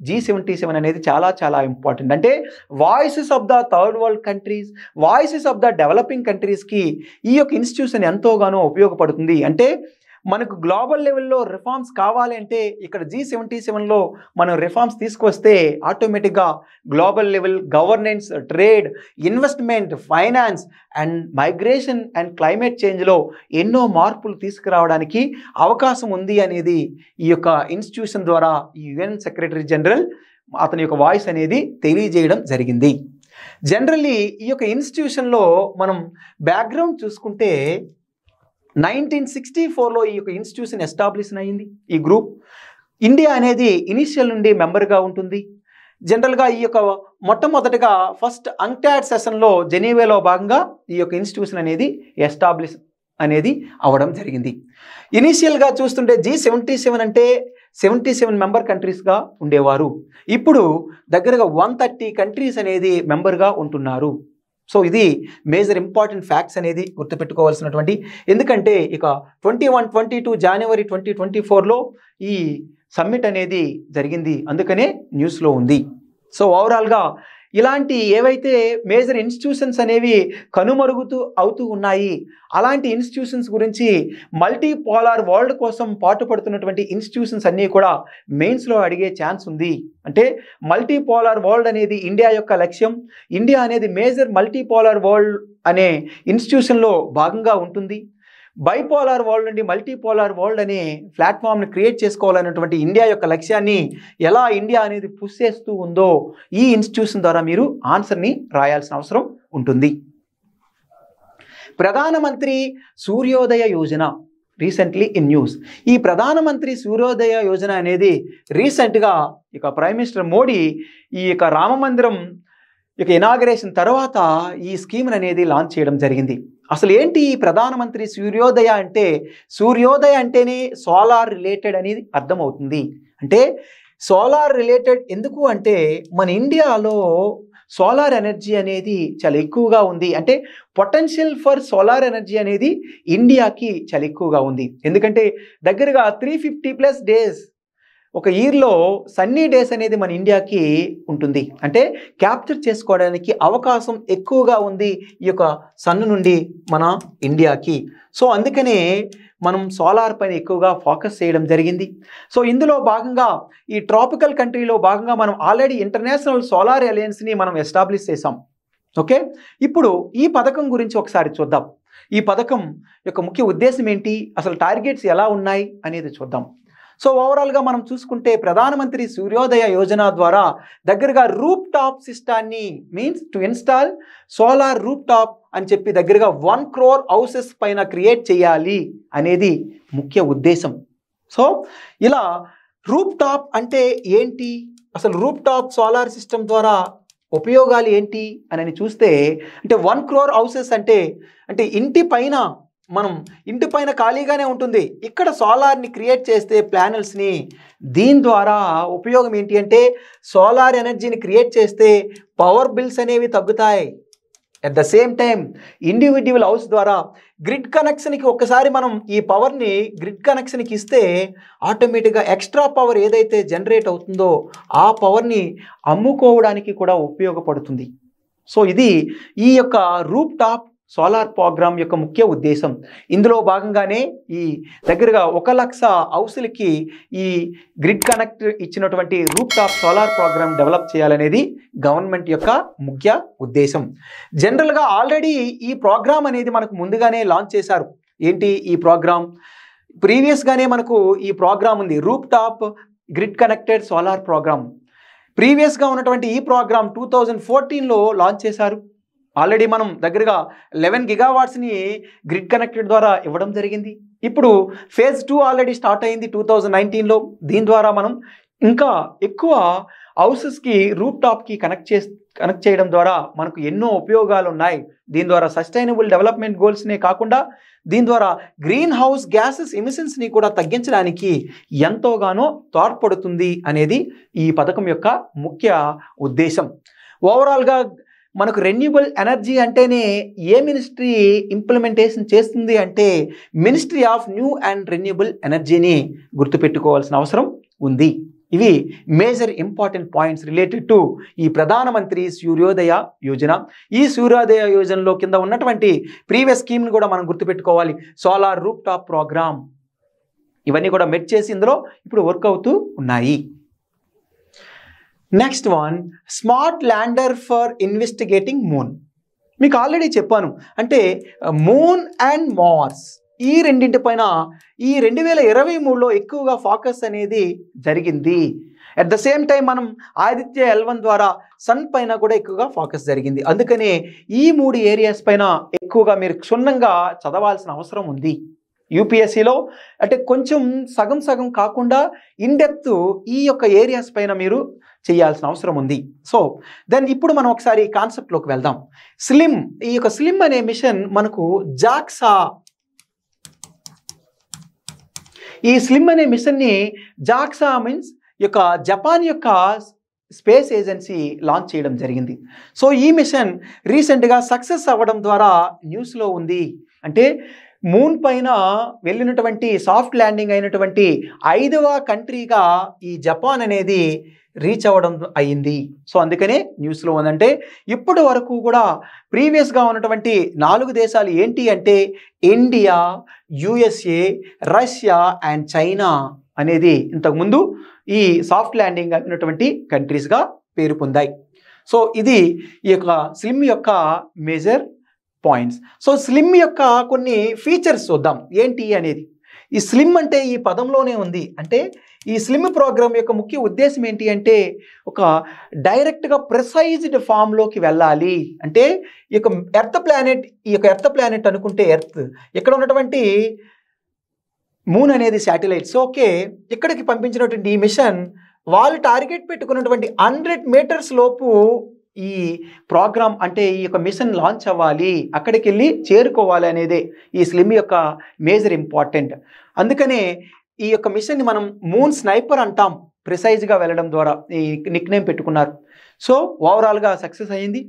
G77 అనేది చాలా చాలా ఇంపార్టెంట్. అంటే voices of the third world countries, voices of the developing కంట్రీస్కి ఈ యొక్క ఇన్స్టిట్యూషన్ ఎంతోగానో ఉపయోగపడుతుంది. అంటే మనకు గ్లోబల్ లెవెల్లో రిఫార్మ్స్ కావాలి అంటే ఇక్కడ G77లో మనం రిఫార్మ్స్ తీసుకొస్తే ఆటోమేటిక్గా global level governance, trade, investment, finance and migration and climate చేంజ్లో ఎన్నో మార్పులు తీసుకురావడానికి అవకాశం ఉంది అనేది ఈ యొక్క ఇన్స్టిట్యూషన్ ద్వారా ఈ యుఎన్ సెక్రటరీ జనరల్ అతని యొక్క వాయిస్ అనేది తెలియజేయడం జరిగింది. జనరల్లీ ఈ యొక్క ఇన్స్టిట్యూషన్లో మనం బ్యాక్గ్రౌండ్ చూసుకుంటే 1964లో ఈ యొక్క ఇన్స్టిట్యూషన్ ఎస్టాబ్లిష్ అయింది. ఈ గ్రూప్ ఇండియా అనేది ఇనిషియల్ నుండి మెంబర్గా ఉంటుంది. జనరల్గా ఈ యొక్క మొట్టమొదటిగా ఫస్ట్ అంక్టాడ్ సెషన్లో జెనీవాలో భాగంగా ఈ యొక్క ఇన్స్టిట్యూషన్ అనేది ఎస్టాబ్లిష్ అనేది అవ్వడం జరిగింది. ఇనిషియల్గా చూస్తుంటే G77 అంటే 77 మెంబర్ కంట్రీస్గా ఉండేవారు. ఇప్పుడు దగ్గరగా 130 కంట్రీస్ అనేది మెంబర్గా ఉంటున్నారు. సో ఇది మేజర్ ఇంపార్టెంట్ ఫ్యాక్ట్స్ అనేది గుర్తుపెట్టుకోవాల్సినటువంటి, ఎందుకంటే ఇక 21-22 జనవరి 2024లో ఈ సమ్మిట్ అనేది జరిగింది, అందుకనే న్యూస్లో ఉంది. సో ఓవరాల్గా ఇలాంటి ఏవైతే మేజర్ ఇన్స్టిట్యూషన్స్ అనేవి కనుమరుగుతూ అవుతూ ఉన్నాయి, అలాంటి ఇన్స్టిట్యూషన్స్ గురించి మల్టీపోలార్ వరల్డ్ కోసం పాటుపడుతున్నటువంటి ఇన్స్టిట్యూషన్స్ అన్నీ కూడా మెయిన్స్లో అడిగే ఛాన్స్ ఉంది. అంటే మల్టీపోలార్ వరల్డ్ అనేది ఇండియా యొక్క లక్ష్యం. ఇండియా అనేది మేజర్ మల్టీపోలార్ వరల్డ్ అనే ఇన్స్టిట్యూషన్లో భాగంగా ఉంటుంది. బైపోలార్ వరల్డ్ నుండి మల్టీపోలార్ వరల్డ్ అనే ప్లాట్ఫామ్ని క్రియేట్ చేసుకోవాలన్నటువంటి ఇండియా యొక్క లక్ష్యాన్ని ఎలా ఇండియా అనేది పుష్ చేస్తూ ఉందో ఈ ఇన్స్టిట్యూషన్ ద్వారా మీరు ఆన్సర్ని రాయాల్సిన అవసరం ఉంటుంది. ప్రధానమంత్రి సూర్యోదయ యోజన రీసెంట్లీ ఇన్ న్యూస్. ఈ ప్రధానమంత్రి సూర్యోదయ యోజన అనేది రీసెంట్గా ఇక ప్రైమ్ మినిస్టర్ మోడీ ఈ యొక్క రామ మందిరం ఇక ఇనాగరేషన్ తర్వాత ఈ స్కీమ్ అనేది లాంచ్ చేయడం జరిగింది. అసలు ఏంటి ఈ ప్రధానమంత్రి సూర్యోదయ అంటే? సూర్యోదయ అంటేనే సోలార్ రిలేటెడ్ అనేది అర్థమవుతుంది. అంటే సోలార్ రిలేటెడ్ ఎందుకు అంటే మన ఇండియాలో సోలార్ ఎనర్జీ అనేది చాలా ఎక్కువగా ఉంది. అంటే పొటెన్షియల్ ఫర్ సోలార్ ఎనర్జీ అనేది ఇండియాకి చాలా ఎక్కువగా ఉంది. ఎందుకంటే దగ్గరగా 350+ డేస్ ఒక ఇయర్లో సన్నీ డేస్ అనేది మన ఇండియాకి ఉంటుంది. అంటే క్యాప్చర్ చేసుకోవడానికి అవకాశం ఎక్కువగా ఉంది ఈ యొక్క సన్ నుండి మన ఇండియాకి. సో అందుకనే మనం సోలార్ పైన ఎక్కువగా ఫోకస్ చేయడం జరిగింది. సో ఇందులో భాగంగా ఈ ట్రాపికల్ కంట్రీలో భాగంగా మనం ఆల్రెడీ ఇంటర్నేషనల్ సోలార్ అలయన్స్ని మనం ఎస్టాబ్లిష్ చేసాం. ఓకే, ఇప్పుడు ఈ పథకం గురించి ఒకసారి చూద్దాం. ఈ పథకం యొక్క ముఖ్య ఉద్దేశం ఏంటి, అసలు టార్గెట్స్ ఎలా ఉన్నాయి అనేది చూద్దాం. సో ఓవరాల్గా మనం చూసుకుంటే ప్రధానమంత్రి సూర్యోదయ యోజన ద్వారా దగ్గరగా రూప్ టాప్ సిస్టాన్ని means to install solar roof top అని చెప్పి దగ్గరగా 1 crore హౌసెస్ పైన క్రియేట్ చేయాలి అనేది ముఖ్య ఉద్దేశం. సో ఇలా రూప్ టాప్ అంటే ఏంటి, అసలు రూప్ టాప్ సోలార్ సిస్టమ్ ద్వారా ఉపయోగాలు ఏంటి అని చూస్తే, అంటే 1 crore హౌసెస్ అంటే ఇంటి పైన ఖాళీగానే ఉంటుంది, ఇక్కడ సోలార్ని క్రియేట్ చేస్తే ప్యానెల్స్ని, దీని ద్వారా ఉపయోగం ఏంటి అంటే సోలార్ ఎనర్జీని క్రియేట్ చేస్తే పవర్ బిల్స్ అనేవి తగ్గుతాయి. At the same time individual house ద్వారా గ్రిడ్ కనెక్షన్కి ఒక్కసారి మనం ఈ పవర్ని గ్రిడ్ కనెక్షన్కి ఇస్తే ఆటోమేటిక్గా ఎక్స్ట్రా పవర్ ఏదైతే జనరేట్ అవుతుందో ఆ పవర్ని అమ్ముకోవడానికి కూడా ఉపయోగపడుతుంది. సో ఇది ఈ యొక్క రూప్ టాప్ సోలార్ ప్రోగ్రామ్ యొక్క ముఖ్య ఉద్దేశం. ఇందులో భాగంగానే ఈ దగ్గరగా 1,00,000 హౌస్లకి ఈ గ్రిడ్ కనెక్ట్ ఇచ్చినటువంటి roof top solar program develop చేయాలనేది గవర్నమెంట్ యొక్క ముఖ్య ఉద్దేశం. జనరల్గా ఆల్రెడీ ఈ ప్రోగ్రామ్ అనేది మనకు ముందుగానే లాంచ్ చేశారు. ఏంటి ఈ ప్రోగ్రామ్? ప్రీవియస్గానే మనకు ఈ ప్రోగ్రామ్ ఉంది, roof top grid connected solar program. ప్రీవియస్గా ఉన్నటువంటి ఈ ప్రోగ్రామ్ 2014లో లాంచ్ చేశారు. ఆల్రెడీ మనం దగ్గరగా 11 గిగావాట్స్ని గ్రిడ్ కనెక్టెడ్ ద్వారా ఇవ్వడం జరిగింది. ఇప్పుడు ఫేజ్ 2 ఆల్రెడీ స్టార్ట్ అయింది 2019లో. దీని ద్వారా మనం ఇంకా ఎక్కువ హౌసెస్కి రూప్ టాప్కి కనెక్ట్ చేయడం ద్వారా మనకు ఎన్నో ఉపయోగాలు ఉన్నాయి. దీని ద్వారా సస్టైనబుల్ డెవలప్మెంట్ గోల్స్నే కాకుండా దీని ద్వారా గ్రీన్ హౌస్ గ్యాసెస్ ఎమిషన్స్ని కూడా తగ్గించడానికి ఎంతోగానో తోడ్పడుతుంది అనేది ఈ పథకం యొక్క ముఖ్య ఉద్దేశం. ఓవరాల్గా మనకు రెన్యూబుల్ ఎనర్జీ అంటేనే ఏ మినిస్ట్రీ ఇంప్లిమెంటేషన్ చేస్తుంది అంటే ministry of new and renewable ఎనర్జీని గుర్తుపెట్టుకోవాల్సిన అవసరం ఉంది. ఇవి major important points related to ఈ ప్రధానమంత్రి సూర్యోదయ యోజన. ఈ సూర్యోదయ యోజనలో కింద ఉన్నటువంటి ప్రీవియస్ స్కీమ్ని కూడా మనం గుర్తుపెట్టుకోవాలి. సోలార్ రూప్ టాప్ ప్రోగ్రామ్ ఇవన్నీ కూడా మెర్జ్ చేసి ఇందులో ఇప్పుడు వర్క్ అవుతూ ఉన్నాయి. Next one, smart lander for investigating moon. మీకు ఆల్రెడీ చెప్పాను, అంటే మూన్ అండ్ మార్స్ ఈ రెండింటిపైన ఈ 2023లో ఎక్కువగా ఫోకస్ అనేది జరిగింది. అట్ ద సేమ్ టైం మనం ఆదిత్య L1 ద్వారా సన్ పైన కూడా ఎక్కువగా ఫోకస్ జరిగింది. అందుకనే ఈ 3 ఏరియాస్ పైన ఎక్కువగా మీరు క్షుణ్ణంగా చదవాల్సిన అవసరం ఉంది. యూపీఎస్సీలో అంటే కొంచెం సగం సగం కాకుండా ఇన్ డెప్త్ ఈ యొక్క ఏరియాస్ పైన మీరు చేయాల్సిన అవసరం ఉంది. సో దెన్ ఇప్పుడు మనం ఒకసారి కాన్సెప్ట్లోకి వెళ్దాం. స్లిమ్, ఈ యొక్క స్లిమ్ అనే మిషన్ మనకు జాక్సా, ఈ స్లిమ్ అనే మిషన్ని జాక్సా మీన్స్ యొక్క జపాన్ యొక్క స్పేస్ ఏజెన్సీ లాంచ్ చేయడం జరిగింది. సో ఈ మిషన్ రీసెంట్గా సక్సెస్ అవ్వడం ద్వారా న్యూస్లో ఉంది. అంటే మూన్ పైన వెళ్ళినటువంటి సాఫ్ట్ ల్యాండింగ్ అయినటువంటి 5వ కంట్రీగా ఈ జపాన్ అనేది రీచ్ అవ్వడం అయ్యింది. సో అందుకనే న్యూస్లో ఉందంటే ఇప్పటి వరకు కూడా ప్రీవియస్గా ఉన్నటువంటి 4 దేశాలు ఏంటి అంటే India, USA, Russia and China అనేది ఇంతకుముందు ఈ సాఫ్ట్ ల్యాండింగ్ అయినటువంటి కంట్రీస్గా పేరు పొందాయి. సో ఇది ఈ యొక్క స్లిమ్ యొక్క మేజర్ పాయింట్స్. సో స్లిమ్ యొక్క కొన్ని ఫీచర్స్ చూద్దాం ఏంటి అనేది. ఈ స్లిమ్ అంటే ఈ పదంలోనే ఉంది. అంటే ఈ స్లిమ్ ప్రోగ్రామ్ యొక్క ముఖ్య ఉద్దేశం ఏంటి అంటే ఒక డైరెక్ట్గా ప్రిసైజ్డ్ ఫామ్లోకి వెళ్ళాలి. అంటే ఈ యొక్క ఎర్త్ ప్లానెట్ అనుకుంటే ఎర్త్, ఇక్కడ ఉన్నటువంటి మూన్ అనేది శాటిలైట్స్. ఓకే, ఇక్కడికి పంపించినటువంటి ఈ మిషన్ వాళ్ళు టార్గెట్ పెట్టుకున్నటువంటి 100 మీటర్స్ లోపు ఈ ప్రోగ్రామ్ అంటే ఈ యొక్క మిషన్ లాంచ్ అవ్వాలి, అక్కడికి వెళ్ళి చేరుకోవాలి అనేదే ఈ స్లిమ్ యొక్క మేజర్ ఇంపార్టెంట్. అందుకనే ఈ యొక్క మిషన్ని మనం మూన్ స్నైపర్ అంటాం, ప్రిసైజ్గా వెళ్ళడం ద్వారా ఈ నిక్ నేమ్ పెట్టుకున్నారు. సో ఓవరాల్గా సక్సెస్ అయ్యింది.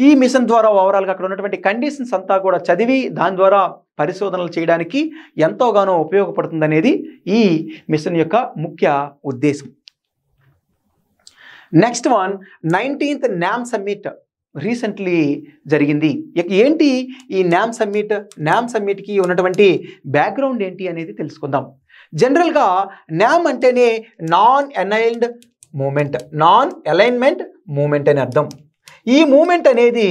ఈ మిషన్ ద్వారా ఓవరాల్గా అక్కడ ఉన్నటువంటి కండిషన్స్ అంతా కూడా చదివి దాని ద్వారా పరిశోధనలు చేయడానికి ఎంతోగానో ఉపయోగపడుతుంది అనేది ఈ మిషన్ యొక్క ముఖ్య ఉద్దేశం. Next one, 19th NAM summit recently జరిగింది. ఏంటి ఈ NAM సమ్మిట్? NAM సమ్మిట్కి ఉన్నటువంటి బ్యాక్గ్రౌండ్ ఏంటి అనేది తెలుసుకుందాం. జనరల్గా NAM అంటేనే నాన్ అలైన్మెంట్ మూమెంట్ అని అర్థం. ఈ మూమెంట్ అనేది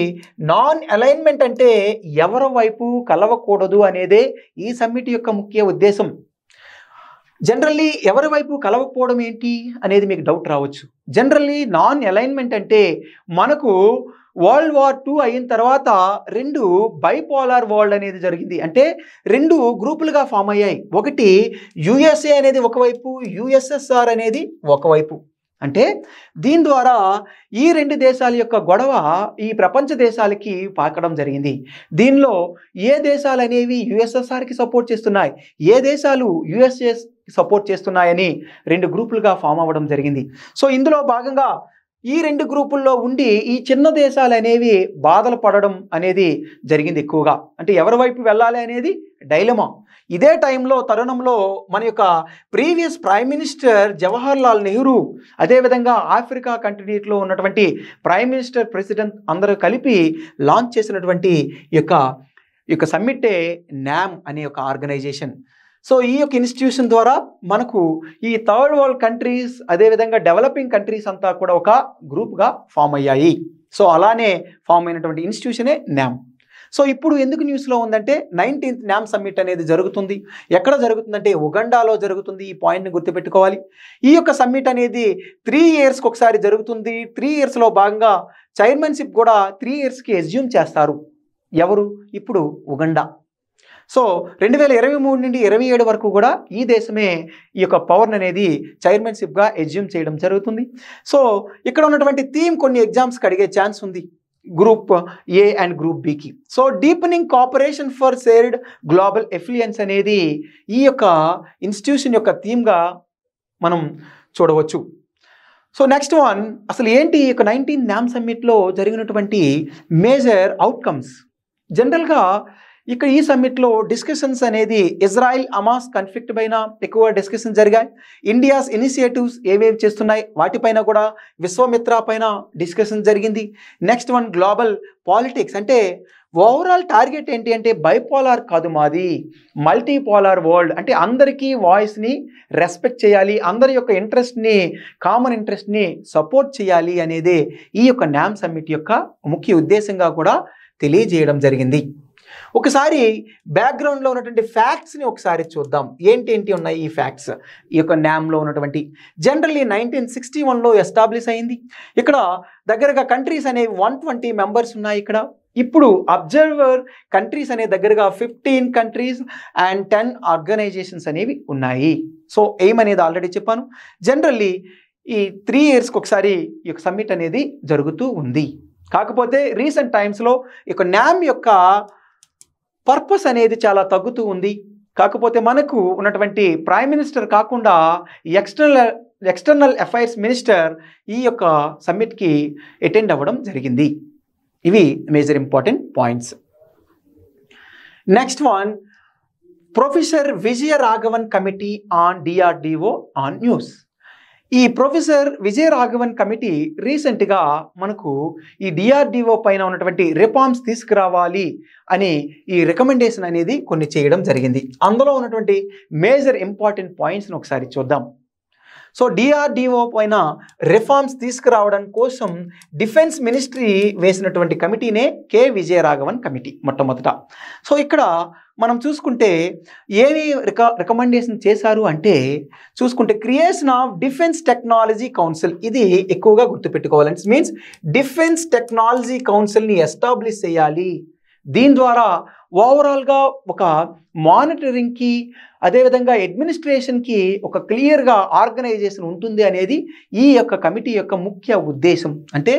నాన్ అలైన్మెంట్ అంటే ఎవరి వైపు కలవకూడదు అనేదే ఈ సమ్మిట్ యొక్క ముఖ్య ఉద్దేశం. జనరల్లీ ఎవరి వైపు కలవకపోవడం ఏంటి అనేది మీకు డౌట్ రావచ్చు. జనరల్లీ నాన్ అలైన్మెంట్ అంటే మనకు World War II అయిన తర్వాత 2 బైపోలార్ వరల్డ్ అనేది జరిగింది. అంటే 2 గ్రూపులుగా ఫామ్ అయ్యాయి. ఒకటి USA అనేది ఒకవైపు, USSR అనేది ఒకవైపు. అంటే దీని ద్వారా ఈ 2 దేశాల యొక్క గొడవ ఈ ప్రపంచ దేశాలకి పాకడం జరిగింది. దీనిలో ఏ దేశాలు అనేవి USSRకి సపోర్ట్ చేస్తున్నాయి, ఏ దేశాలు USA సపోర్ట్ చేస్తున్నాయని 2 గ్రూపులుగా ఫామ్ అవ్వడం జరిగింది. సో ఇందులో భాగంగా ఈ రెండు గ్రూపుల్లో ఉండి ఈ చిన్న దేశాలు అనేవి బాధలు పడడం అనేది జరిగింది ఎక్కువగా. అంటే ఎవరి వైపు వెళ్ళాలి అనేది డైలమా. ఇదే టైంలో తరుణంలో మన యొక్క previous prime minister Jawahar Lal Nehru, అదేవిధంగా ఆఫ్రికా కంట్రీలో ఉన్నటువంటి ప్రైమ్ మినిస్టర్, ప్రెసిడెంట్ అందరూ కలిపి లాంచ్ చేసినటువంటి ఈ యొక్క సమ్మిటే నామ్ అనే ఒక ఆర్గనైజేషన్. సో ఈ యొక్క ఇన్స్టిట్యూషన్ ద్వారా మనకు ఈ థర్డ్ వరల్డ్ కంట్రీస్, అదేవిధంగా డెవలపింగ్ కంట్రీస్ అంతా కూడా ఒక గ్రూప్గా ఫామ్ అయ్యాయి. సో అలానే ఫామ్ అయినటువంటి ఇన్స్టిట్యూషనే నామ్. సో ఇప్పుడు ఎందుకు న్యూస్లో ఉందంటే 19th నామ్ సమ్మిట్ అనేది జరుగుతుంది. ఎక్కడ జరుగుతుందంటే ఉగండాలో జరుగుతుంది. ఈ పాయింట్ని గుర్తుపెట్టుకోవాలి. ఈ యొక్క సమ్మిట్ అనేది 3 yearsకి ఒకసారి జరుగుతుంది. 3 yearsలో భాగంగా చైర్మన్షిప్ కూడా 3 yearsకి అజ్యూమ్ చేస్తారు. ఎవరు? ఇప్పుడు ఉగండా. సో 2023 నుండి 27 వరకు కూడా ఈ దేశమే ఈ యొక్క పవర్ అనేది చైర్మన్షిప్గా అజ్యూమ్ చేయడం జరుగుతుంది. సో ఇక్కడ ఉన్నటువంటి థీమ్ కొన్ని ఎగ్జామ్స్కి అడిగే ఛాన్స్ ఉంది, గ్రూప్ ఏ అండ్ గ్రూప్ బికి. So deepening cooperation for shared global affluence అనేది ఈ యొక్క ఇన్స్టిట్యూషన్ యొక్క థీమ్గా మనం చూడవచ్చు. సో నెక్స్ట్ వన్, అసలు ఏంటి ఈ యొక్క 19th నామ్ సమ్మిట్లో జరిగినటువంటి మేజర్ అవుట్కమ్స్? జనరల్గా ఇక్కడ ఈ సమ్మిట్లో డిస్కషన్స్ అనేది ఇజ్రాయిల్ హమాస్ కాన్ఫ్లిక్ట్ పైన ఎక్కువ డిస్కషన్ జరిగాయి. ఇండియాస్ ఇనిషియేటివ్స్ ఏవేవి చేస్తున్నాయి వాటిపైన కూడా, విశ్వమిత్ర పైన డిస్కషన్ జరిగింది. నెక్స్ట్ వన్ గ్లోబల్ పాలిటిక్స్, అంటే ఓవరాల్ టార్గెట్ ఏంటి అంటే బైపోలార్ కాదు మాది, మల్టీపోలార్ వరల్డ్. అంటే అందరికీ వాయిస్ని రెస్పెక్ట్ చేయాలి, అందరి యొక్క ఇంట్రెస్ట్ని, కామన్ ఇంట్రెస్ట్ని సపోర్ట్ చేయాలి అనేది ఈ యొక్క నామ్ సమ్మిట్ యొక్క ముఖ్య ఉద్దేశంగా కూడా తెలియజేయడం జరిగింది. ఒకసారి బ్యాక్గ్రౌండ్లో ఉన్నటువంటి ఫ్యాక్ట్స్ని ఒకసారి చూద్దాం. ఏంటి ఉన్నాయి ఈ ఫ్యాక్ట్స్ ఈ యొక్క నామ్లో ఉన్నటువంటి? జనరల్లీ 1961లో ఎస్టాబ్లిష్ అయింది. ఇక్కడ దగ్గరగా కంట్రీస్ అనేవి 120 మెంబర్స్ ఉన్నాయి. ఇక్కడ ఇప్పుడు అబ్జర్వర్ కంట్రీస్ అనే దగ్గరగా 15 కంట్రీస్ అండ్ 10 ఆర్గనైజేషన్స్ అనేవి ఉన్నాయి. సో ఎయిమ్ అనేది ఆల్రెడీ చెప్పాను. జనరల్లీ ఈ 3 yearsకి ఒకసారి ఈ యొక్క సమ్మిట్ అనేది జరుగుతూ ఉంది. కాకపోతే రీసెంట్ టైమ్స్లో ఈ యొక్క నామ్ యొక్క పర్పస్ అనేది చాలా తగ్గుతూ ఉంది. కాకపోతే మనకు ఉన్నటువంటి ప్రైమ్ మినిస్టర్ కాకుండా ఎక్స్టర్నల్ అఫైర్స్ మినిస్టర్ ఈ యొక్క సమ్మిట్కి అటెండ్ అవ్వడం జరిగింది. ఇవి major important points. Next one, professor Vijaya Raghavan committee on DRDO on news. ఈ ప్రొఫెసర్ విజయ రాఘవన్ కమిటీ రీసెంట్గా మనకు ఈ DRDO పైన ఉన్నటువంటి రిఫార్మ్స్ తీసుకురావాలి అని ఈ రికమెండేషన్ అనేది కొన్ని చేయడం జరిగింది. అందులో ఉన్నటువంటి మేజర్ ఇంపార్టెంట్ పాయింట్స్ని ఒకసారి చూద్దాం. సో DRDO పైన రిఫార్మ్స్ తీసుకురావడం కోసం డిఫెన్స్ మినిస్ట్రీ వేసినటువంటి కమిటీనే K. విజయరాఘవన్ కమిటీ మొట్టమొదట. సో ఇక్కడ మనం చూసుకుంటే ఏమి రికమెండేషన్ చేశారు అంటే, చూసుకుంటే creation of defence technology council, ఇది ఎక్కువగా గుర్తుపెట్టుకోవాలి. మీన్స్ డిఫెన్స్ టెక్నాలజీ కౌన్సిల్ని ఎస్టాబ్లిష్ చేయాలి. దీని ద్వారా ఓవరాల్గా ఒక మానిటరింగ్కి, అదేవిధంగా అడ్మినిస్ట్రేషన్కి ఒక క్లియర్గా ఆర్గనైజేషన్ ఉంటుంది అనేది ఈ యొక్క కమిటీ యొక్క ముఖ్య ఉద్దేశం. అంటే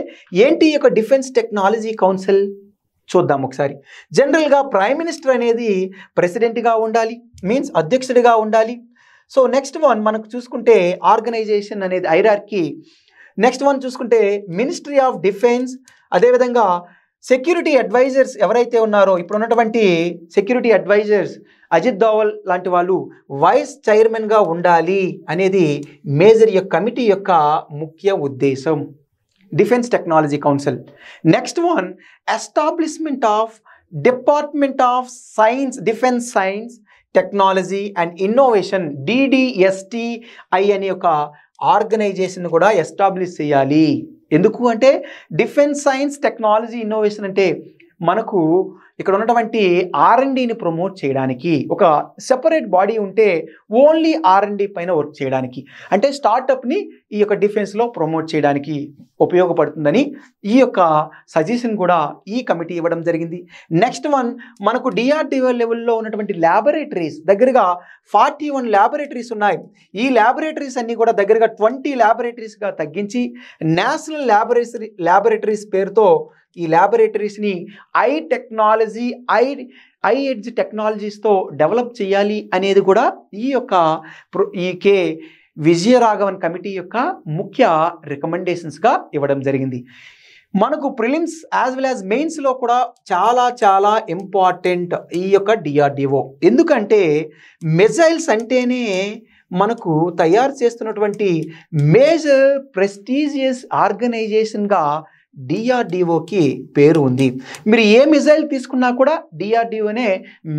ఏంటి ఈ యొక్క డిఫెన్స్ టెక్నాలజీ కౌన్సిల్ చూద్దాం ఒకసారి. జనరల్గా ప్రైమ్ మినిస్టర్ అనేది ప్రెసిడెంట్గా ఉండాలి, మీన్స్ అధ్యక్షుడిగా ఉండాలి. సో నెక్స్ట్ వన్ మనకు చూసుకుంటే ఆర్గనైజేషన్ అనేది హైరార్కీ. నెక్స్ట్ వన్ చూసుకుంటే మినిస్ట్రీ ఆఫ్ డిఫెన్స్, అదేవిధంగా సెక్యూరిటీ అడ్వైజర్స్ ఎవరైతే ఉన్నారో ఇప్పుడు ఉన్నటువంటి సెక్యూరిటీ అడ్వైజర్స్ అజిత్ దోవల్ లాంటి వాళ్ళు వైస్ చైర్మన్గా ఉండాలి అనేది మేజర్ యొక్క కమిటీ యొక్క ముఖ్య ఉద్దేశం, defence technology council. Next one, establishment of department of science, defence science technology and innovation, DDSTI అనే ఒక ఆర్గనైజేషన్ కూడా ఎస్టాబ్లిష్ చేయాలి. ఎందుకు అంటే డిఫెన్స్ సైన్స్ టెక్నాలజీ ఇన్నోవేషన్ అంటే మనకు ఇక్కడ ఉన్నటువంటి R&Dని ప్రమోట్ చేయడానికి ఒక సెపరేట్ బాడీ ఉంటే ఓన్లీ R&D పైన వర్క్ చేయడానికి, అంటే స్టార్టప్ని ఈ యొక్క డిఫెన్స్లో ప్రమోట్ చేయడానికి ఉపయోగపడుతుందని ఈ యొక్క సజెషన్ కూడా ఈ కమిటీ ఇవ్వడం జరిగింది. నెక్స్ట్ వన్, మనకు DRDO లెవెల్లో ఉన్నటువంటి ల్యాబొరేటరీస్ దగ్గరగా 41 ల్యాబొరేటరీస్ ఉన్నాయి. ఈ ల్యాబొరేటరీస్ అన్నీ కూడా దగ్గరగా 20 ల్యాబొరేటరీస్గా తగ్గించి నేషనల్ ల్యాబొరేటరీస్ పేరుతో ఈ ల్యాబొరేటరీస్ని ఐ ఎడ్జ్ టెక్నాలజీస్తో డెవలప్ చేయాలి అనేది కూడా ఈ యొక్క ఈ K. విజయరాఘవన్ కమిటీ యొక్క ముఖ్య రికమెండేషన్స్గా ఇవ్వడం జరిగింది. మనకు ప్రిలిమ్స్ యాజ్ వెల్ యాజ్ మెయిన్స్లో కూడా చాలా చాలా ఇంపార్టెంట్ ఈ యొక్క డిఆర్డిఓ. ఎందుకంటే మిజైల్స్ అంటేనే మనకు తయారు చేస్తున్నటువంటి మేజర్ ప్రెస్టీజియస్ ఆర్గనైజేషన్గా డిఆర్డిఓకి పేరు ఉంది. మీరు ఏ మిజైల్ తీసుకున్నా కూడా డిఆర్డిఓనే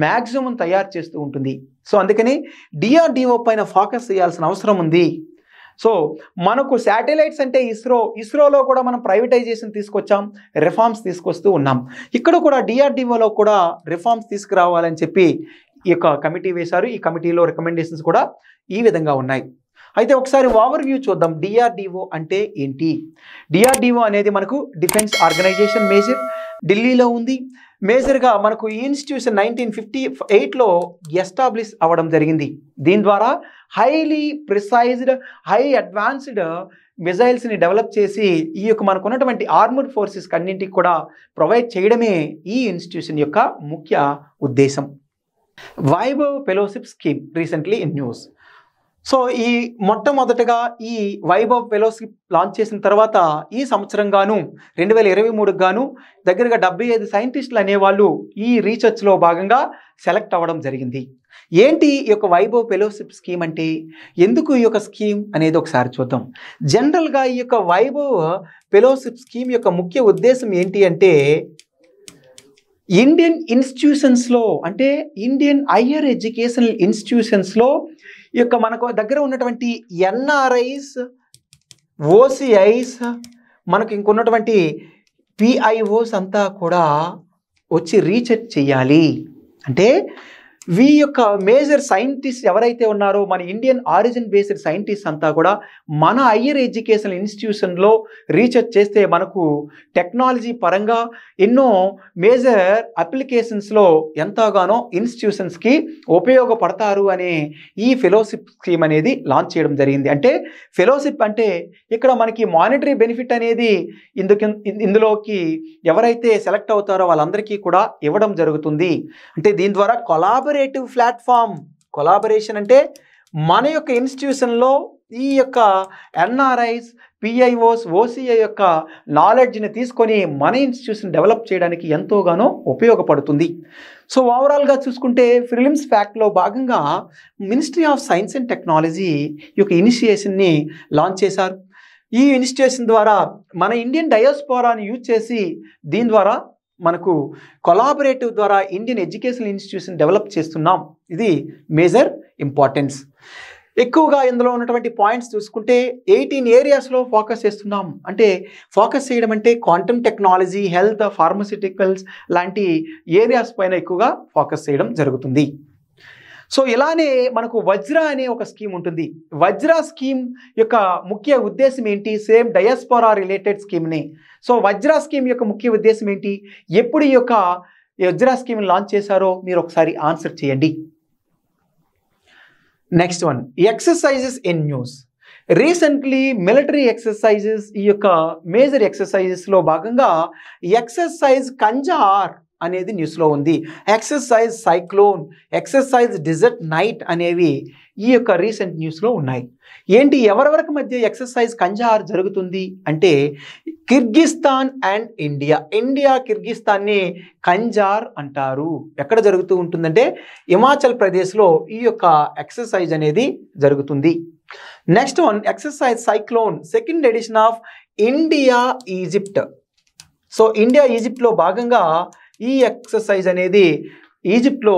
మ్యాక్సిమం తయారు చేస్తూ ఉంటుంది. సో అందుకని డిఆర్డిఓ పైన ఫోకస్ చేయాల్సిన అవసరం ఉంది. సో మనకు శాటిలైట్స్ అంటే ఇస్రోలో కూడా మనం ప్రైవేటైజేషన్ తీసుకొచ్చాం, రిఫార్మ్స్ తీసుకొస్తూ ఉన్నాం. ఇక్కడ కూడా డిఆర్డిఓలో కూడా రిఫార్మ్స్ తీసుకురావాలని చెప్పి ఈ యొక్క కమిటీ వేశారు. ఈ కమిటీలో రికమెండేషన్స్ కూడా ఈ విధంగా ఉన్నాయి. అయితే ఒకసారి ఓవర్ వ్యూ చూద్దాం. డిఆర్డిఓ అంటే ఏంటి? డిఆర్డిఓ అనేది మనకు డిఫెన్స్ ఆర్గనైజేషన్ మేజర్, ఢిల్లీలో ఉంది. మేజర్గా మనకు ఈ ఇన్స్టిట్యూషన్ 1958లో ఎస్టాబ్లిష్ అవ్వడం జరిగింది. దీని ద్వారా హైలీ ప్రిసైజ్డ్, హై అడ్వాన్స్డ్ మిజైల్స్ని డెవలప్ చేసి ఈ యొక్క మనకు ఉన్నటువంటి ఆర్మర్డ్ ఫోర్సెస్కి అన్నింటికి కూడా ప్రొవైడ్ చేయడమే ఈ ఇన్స్టిట్యూషన్ యొక్క ముఖ్య ఉద్దేశం. Vaibhav fellowship scheme recently in news. So ఈ మొట్టమొదటగా ఈ వైభవ్ ఫెలోషిప్ లాంచ్ చేసిన తర్వాత ఈ సంవత్సరం గాను 2023 గాను దగ్గరగా 75 సైంటిస్టులు అనేవాళ్ళు ఈ రీసెర్చ్లో భాగంగా సెలెక్ట్ అవ్వడం జరిగింది. ఏంటి ఈ యొక్క వైభవ్ ఫెలోషిప్ స్కీమ్ అంటే, ఎందుకు ఈ యొక్క స్కీమ్ అనేది ఒకసారి చూద్దాం. జనరల్గా ఈ యొక్క వైభవ్ ఫెలోషిప్ స్కీమ్ యొక్క ముఖ్య ఉద్దేశం ఏంటి అంటే, ఇండియన్ ఇన్స్టిట్యూషన్స్లో అంటే ఇండియన్ హయ్యర్ ఎడ్యుకేషనల్ ఇన్స్టిట్యూషన్స్లో ఈ యొక్క మనకు దగ్గర ఉన్నటువంటి ఎన్ఆర్ఐస్, ఓసిఐస్, మనకు ఇంకొన్నటువంటి పిఐఓస్ అంతా కూడా వచ్చి రీసెర్చ్ చేయాలి. అంటే వీ యొక్క మేజర్ సైంటిస్ట్ ఎవరైతే ఉన్నారో మన ఇండియన్ ఆరిజిన్ బేస్డ్ సైంటిస్ట్ అంతా కూడా మన హయ్యర్ ఎడ్యుకేషన్ ఇన్స్టిట్యూషన్లో రీసెర్చ్ చేస్తే మనకు టెక్నాలజీ పరంగా ఎన్నో మేజర్ అప్లికేషన్స్లో ఎంతగానో ఇన్స్టిట్యూషన్స్కి ఉపయోగపడతారు అనే ఈ ఫెలోషిప్ స్కీమ్ అనేది లాంచ్ చేయడం జరిగింది. అంటే ఫెలోషిప్ అంటే ఇక్కడ మనకి మానిటరీ బెనిఫిట్ అనేది ఇందులోకి ఎవరైతే సెలెక్ట్ అవుతారో వాళ్ళందరికీ కూడా ఇవ్వడం జరుగుతుంది. అంటే దీని ద్వారా కొలాబరేటివ్ ప్లాట్ఫామ్, కొలాబరేషన్ అంటే మన యొక్క ఇన్స్టిట్యూషన్లో ఈ యొక్క ఎన్ఆర్ఐస్, పిఐఓస్, ఓసిఐ యొక్క నాలెడ్జ్ని తీసుకొని మన ఇన్స్టిట్యూషన్ డెవలప్ చేయడానికి ఎంతోగానో ఉపయోగపడుతుంది. సో ఓవరాల్గా చూసుకుంటే ప్రిలిమ్స్ ఫ్యాక్ట్లో భాగంగా ministry of science and technology ఈ యొక్క ఇనిషియేషన్ని లాంచ్ చేశారు. ఈ ఇనిషియేషన్ ద్వారా మన ఇండియన్ డయాస్పోరాని యూజ్ చేసి దీని ద్వారా మనకు కొలాబరేటివ్ ద్వారా ఇండియన్ ఎడ్యుకేషనల్ ఇన్స్టిట్యూషన్ డెవలప్ చేస్తున్నాం. ఇది మేజర్ ఇంపార్టెన్స్. ఎక్కువగా ఇందులో ఉన్నటువంటి పాయింట్స్ చూసుకుంటే 18 ఏరియాస్లో ఫోకస్ చేస్తున్నాం. అంటే ఫోకస్ చేయడం అంటే క్వాంటమ్ టెక్నాలజీ, హెల్త్, ఫార్మస్యూటికల్స్ లాంటి ఏరియాస్ పైన ఎక్కువగా ఫోకస్ చేయడం జరుగుతుంది. సో ఇలానే మనకు వజ్రా అనే ఒక స్కీమ్ ఉంటుంది. వజ్రా స్కీమ్ యొక్క ముఖ్య ఉద్దేశం ఏంటి? సేమ్ డయాస్పోరా రిలేటెడ్ స్కీమ్ని. సో వజ్రా స్కీమ్ యొక్క ముఖ్య ఉద్దేశం ఏంటి? ఎప్పుడు ఈ యొక్క వజ్రా స్కీమ్ లాంచ్ చేశారో మీరు ఒకసారి ఆన్సర్ చేయండి. Next one, exercises in news. Recently military exercises, ఈ యొక్క మేజర్ ఎక్సర్సైజెస్లో భాగంగా ఎక్సర్సైజ్ కంజార్ అనేది న్యూస్లో ఉంది. Exercise cyclone, exercise desert knight అనేవి ఈ యొక్క రీసెంట్ న్యూస్లో ఉన్నాయి. ఏంటి, ఎవరెవరికి మధ్య ఎక్సర్సైజ్ కంజార్ జరుగుతుంది అంటే Kyrgyzstan and India. India కిర్గిస్తాన్ని Kanjar అంటారు. ఎక్కడ జరుగుతూ ఉంటుందంటే హిమాచల్ ప్రదేశ్లో ఈ యొక్క ఎక్సర్సైజ్ అనేది జరుగుతుంది. Next one, exercise cyclone, second edition of India Egypt. So India ఈజిప్ట్లో భాగంగా ఈ ఎక్సర్సైజ్ అనేది ఈజిప్ట్లో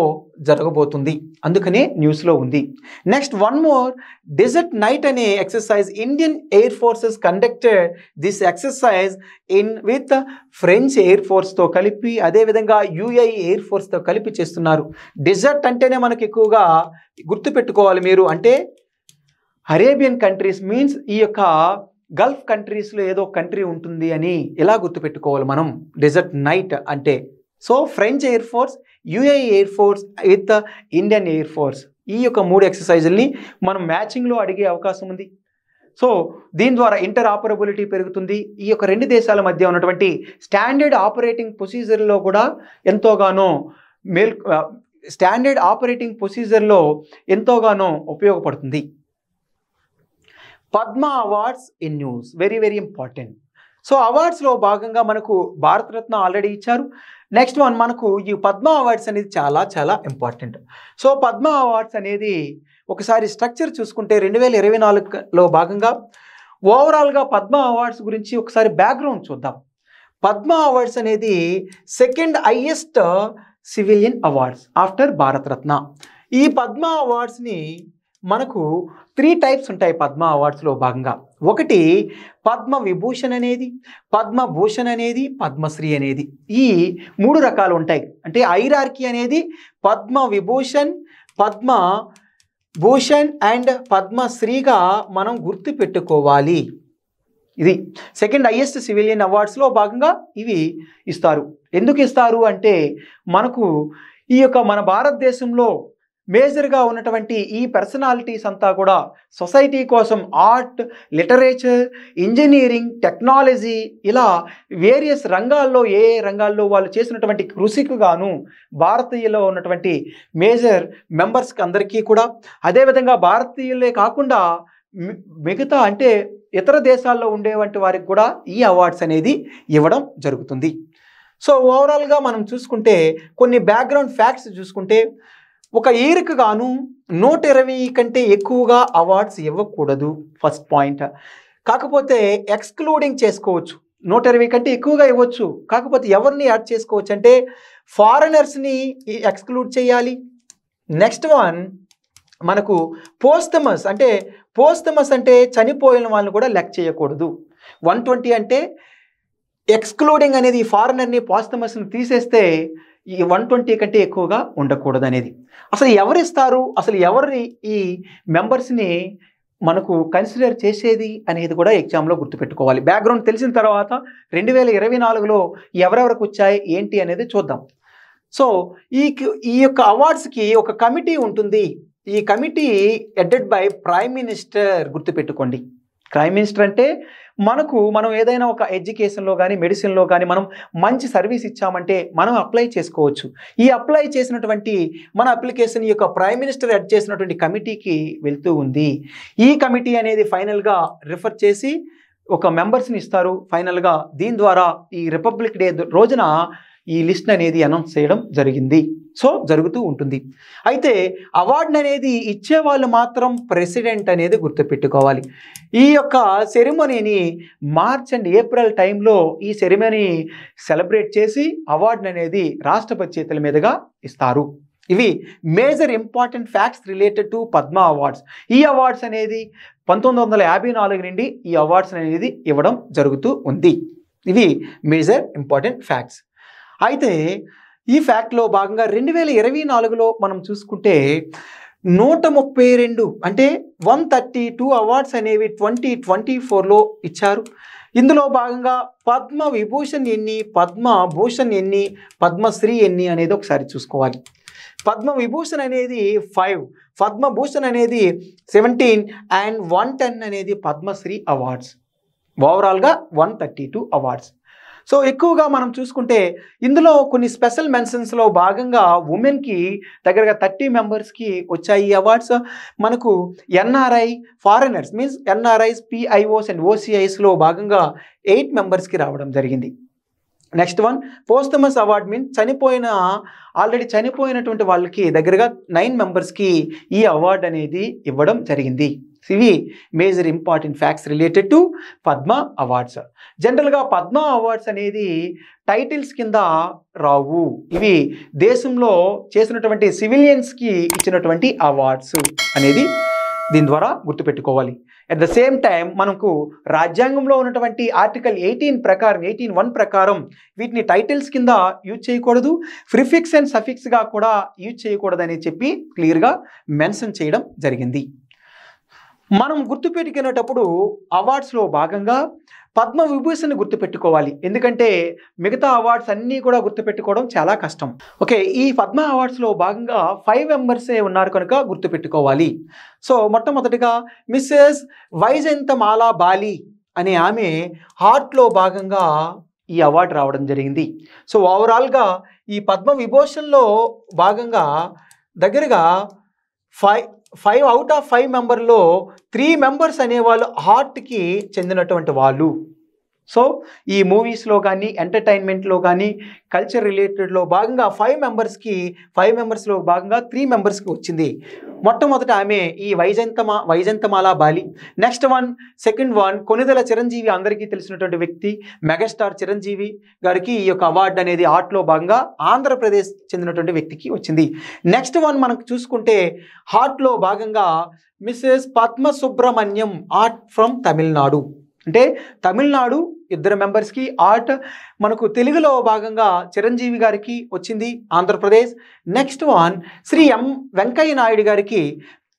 జరగబోతుంది, అందుకనే న్యూస్లో ఉంది. Next one more, desert knight అనే exercise Indian air forces conducted this exercise with French air ఫోర్స్తో కలిపి, అదేవిధంగా యుఏఈ ఎయిర్ ఫోర్స్తో కలిపి చేస్తున్నారు. డెజర్ట్ అంటేనే మనకు ఎక్కువగా గుర్తుపెట్టుకోవాలి మీరు, అంటే అరేబియన్ కంట్రీస్ మీన్స్ ఈ యొక్క గల్ఫ్ కంట్రీస్లో ఏదో కంట్రీ ఉంటుంది అని ఎలా గుర్తుపెట్టుకోవాలి మనం డెజర్ట్ నైట్ అంటే. So French air force, UAE air force with Indian air force, ఈ యొక్క 3 ఎక్సర్సైజుల్ని మనం మ్యాచింగ్లో అడిగే అవకాశం ఉంది. సో దీని ద్వారా ఇంటర్ ఆపరబిలిటీ పెరుగుతుంది. ఈ యొక్క 2 దేశాల మధ్య ఉన్నటువంటి స్టాండర్డ్ ఆపరేటింగ్ ప్రొసీజర్లో కూడా ఎంతోగానో స్టాండర్డ్ ఆపరేటింగ్ ప్రొసీజర్లో ఎంతోగానో ఉపయోగపడుతుంది. Padma awards in news, very very important. So అవార్డ్స్లో భాగంగా మనకు భారతరత్న ఆల్రెడీ ఇచ్చారు. నెక్స్ట్ వన్ మనకు ఈ పద్మ అవార్డ్స్ అనేది చాలా చాలా ఇంపార్టెంట్. సో పద్మ అవార్డ్స్ అనేది ఒకసారి స్ట్రక్చర్ చూసుకుంటే 2024లో భాగంగా ఓవరాల్గా పద్మ అవార్డ్స్ గురించి ఒకసారి బ్యాక్గ్రౌండ్ చూద్దాం. పద్మ అవార్డ్స్ అనేది second highest civilian awards after Bharat Ratna. ఈ పద్మ అవార్డ్స్ని మనకు 3 టైప్స్ ఉంటాయి పద్మ అవార్డ్స్లో భాగంగా. ఒకటి పద్మ విభూషణ్ అనేది, పద్మభూషణ్ అనేది, పద్మశ్రీ అనేది. ఈ 3 రకాలు ఉంటాయి. అంటే హైరార్కీ అనేది పద్మ విభూషణ్, పద్మభూషణ్ అండ్ పద్మశ్రీగా మనం గుర్తుపెట్టుకోవాలి. ఇది సెకండ్ హైయెస్ట్ సివిలియన్ అవార్డ్స్లో భాగంగా ఇవి ఇస్తారు. ఎందుకు ఇస్తారు అంటే మనకు ఈ యొక్క మన భారతదేశంలో మేజర్గా ఉన్నటువంటి ఈ పర్సనాలిటీస్ అంతా కూడా సొసైటీ కోసం ఆర్ట్, లిటరేచర్, ఇంజనీరింగ్, టెక్నాలజీ ఇలా వేరియస్ రంగాల్లో ఏ రంగాల్లో వాళ్ళు చేసినటువంటి కృషికి గాను భారతీయులో ఉన్నటువంటి మేజర్ మెంబర్స్కి అందరికీ కూడా, అదేవిధంగా భారతీయులే కాకుండా మిగతా అంటే ఇతర దేశాల్లో ఉండేవంటి వారికి కూడా ఈ అవార్డ్స్ అనేది ఇవ్వడం జరుగుతుంది. సో ఓవరాల్గా మనం చూసుకుంటే కొన్ని బ్యాక్గ్రౌండ్ ఫ్యాక్ట్స్ చూసుకుంటే ఒక ఇయర్కి గాను 120 కంటే ఎక్కువగా అవార్డ్స్ ఇవ్వకూడదు, ఫస్ట్ పాయింట్. కాకపోతే ఎక్స్క్లూడింగ్ చేసుకోవచ్చు, 120 కంటే ఎక్కువగా ఇవ్వచ్చు. కాకపోతే ఎవరిని యాడ్ చేసుకోవచ్చు అంటే ఫారినర్స్ని ఎక్స్క్లూడ్ చేయాలి. నెక్స్ట్ వన్ మనకు పోస్టమస్ అంటే చనిపోయిన వాళ్ళని కూడా లెక్క చేయకూడదు. 120 అంటే ఎక్స్క్లూడింగ్ అనేది ఫారినర్ని పోస్టమస్ని తీసేస్తే ఈ 120 కంటే ఎక్కువగా ఉండకూడదు అనేది. అసలు ఎవరిస్తారు, అసలు ఎవరిని ఈ మెంబర్స్ని మనకు కన్సిడర్ చేసేది అనేది కూడా ఎగ్జామ్లో గుర్తుపెట్టుకోవాలి. బ్యాక్గ్రౌండ్ తెలిసిన తర్వాత 2024లో ఎవరెవరికి వచ్చాయి ఏంటి అనేది చూద్దాం. సో ఈ యొక్క అవార్డ్స్కి ఒక కమిటీ ఉంటుంది. ఈ committee headed by prime minister. గుర్తుపెట్టుకోండి, ప్రైమ్ మినిస్టర్ అంటే మనం ఏదైనా ఒక ఎడ్యుకేషన్లో కానీ మెడిసిన్లో కానీ మనం మంచి సర్వీస్ ఇచ్చామంటే మనం అప్లై చేసుకోవచ్చు. ఈ అప్లై చేసినటువంటి మన అప్లికేషన్ ఈ యొక్క ప్రైమ్ మినిస్టర్ హెడ్ చేసినటువంటి కమిటీకి వెళ్తూ ఉంది. ఈ కమిటీ అనేది ఫైనల్గా రిఫర్ చేసి ఒక మెంబర్స్ని ఇస్తారు. ఫైనల్గా దీని ద్వారా ఈ రిపబ్లిక్ డే రోజున ఈ లిస్ట్ అనేది అనౌన్స్ చేయడం జరిగింది. సో జరుగుతూ ఉంటుంది. అయితే అవార్డు అనేది ఇచ్చేవాళ్ళు మాత్రం ప్రెసిడెంట్ అనేది గుర్తుపెట్టుకోవాలి. ఈ యొక్క సెరిమనీని మార్చ్ అండ్ ఏప్రిల్ టైంలో ఈ సెరిమనీ సెలబ్రేట్ చేసి అవార్డు అనేది రాష్ట్రపతి చేతుల మీదుగా ఇస్తారు. ఇవి major important facts related to Padma awards. ఈ అవార్డ్స్ అనేది 1954 నుండి ఈ అవార్డ్స్ అనేది ఇవ్వడం జరుగుతూ ఉంది. ఇవి మేజర్ ఇంపార్టెంట్ ఫ్యాక్ట్స్. అయితే ఈ ఫ్యాక్ట్లో భాగంగా 2024లో మనం చూసుకుంటే 132 అంటే 132 అవార్డ్స్ అనేవి 2024లో ఇచ్చారు. ఇందులో భాగంగా పద్మ విభూషణ్ ఎన్ని, పద్మభూషణ్ ఎన్ని, పద్మశ్రీ ఎన్ని అనేది ఒకసారి చూసుకోవాలి. పద్మ విభూషణ్ అనేది 5, పద్మభూషణ్ అనేది 17 అండ్ 110 అనేది పద్మశ్రీ అవార్డ్స్. ఓవరాల్గా 132 అవార్డ్స్. సో ఎక్కువగా మనం చూసుకుంటే ఇందులో కొన్ని స్పెషల్ మెన్షన్స్లో భాగంగా ఉమెన్కి దగ్గరగా 30 మెంబర్స్కి వచ్చాయి ఈ అవార్డ్స్. మనకు NRI foreigners means NRIs, PIOs and ఓసిఐస్లో భాగంగా 8 మెంబర్స్కి రావడం జరిగింది. Next one posthumous award means already చనిపోయినటువంటి వాళ్ళకి దగ్గరగా 9 మెంబర్స్కి ఈ అవార్డు అనేది ఇవ్వడం జరిగింది. ఇవి major important facts related to Padma awards. జనరల్గా పద్మ అవార్డ్స్ అనేది టైటిల్స్ కింద రావు. ఇవి దేశంలో చేసినటువంటి సివిలియన్స్కి ఇచ్చినటువంటి అవార్డ్స్ అనేది దీని ద్వారా గుర్తుపెట్టుకోవాలి. అట్ ద సేమ్ టైం మనకు రాజ్యాంగంలో ఉన్నటువంటి ఆర్టికల్ 18(1) ప్రకారం వీటిని టైటిల్స్ కింద యూజ్ చేయకూడదు, ప్రిఫిక్స్ అండ్ సఫిక్స్గా కూడా యూజ్ చేయకూడదని చెప్పి క్లియర్గా మెన్షన్ చేయడం జరిగింది. మనం గుర్తుపెట్టుకునేటప్పుడు అవార్డ్స్లో భాగంగా పద్మ విభూషణ్ గుర్తుపెట్టుకోవాలి. ఎందుకంటే మిగతా అవార్డ్స్ అన్నీ కూడా గుర్తుపెట్టుకోవడం చాలా కష్టం. ఓకే, ఈ పద్మ అవార్డ్స్లో భాగంగా 5 మెంబర్సే ఉన్నారు కనుక గుర్తుపెట్టుకోవాలి. సో మొట్టమొదటిగా మిస్సెస్ వైజయంతమాలా బాలి అనే ఆమె హార్ట్లో భాగంగా ఈ అవార్డు రావడం జరిగింది. సో ఓవరాల్గా ఈ పద్మ విభూషణ్లో భాగంగా దగ్గరగా 5 అవుట్ ఆఫ్ 5 మెంబర్లో 3 మెంబర్స్ అనేవాళ్ళు హార్ట్కి చెందినటువంటి వాళ్ళు. సో ఈ మూవీస్లో కానీ ఎంటర్టైన్మెంట్లో కానీ కల్చర్ రిలేటెడ్లో భాగంగా 5 మెంబర్స్లో భాగంగా 3 మెంబర్స్కి వచ్చింది. మొట్టమొదట ఆమె ఈ Vyjayanthimala Bali. Next one, second one Konidela Chiranjeevi, అందరికీ తెలిసినటువంటి వ్యక్తి. మెగాస్టార్ చిరంజీవి గారికి ఈ యొక్క అవార్డు అనేది ఆర్ట్లో భాగంగా ఆంధ్రప్రదేశ్ చెందినటువంటి వ్యక్తికి వచ్చింది. నెక్స్ట్ వన్ మనకు చూసుకుంటే హార్ట్లో భాగంగా Mrs Padma Subrahmanyam, art from Tamil Nadu. అంటే తమిళనాడు 2 మెంబర్స్కి ఆర్ట్. మనకు తెలుగులో భాగంగా చిరంజీవి గారికి వచ్చింది Andhra Pradesh. Next one Shri M Venkaiah Naidu గారికి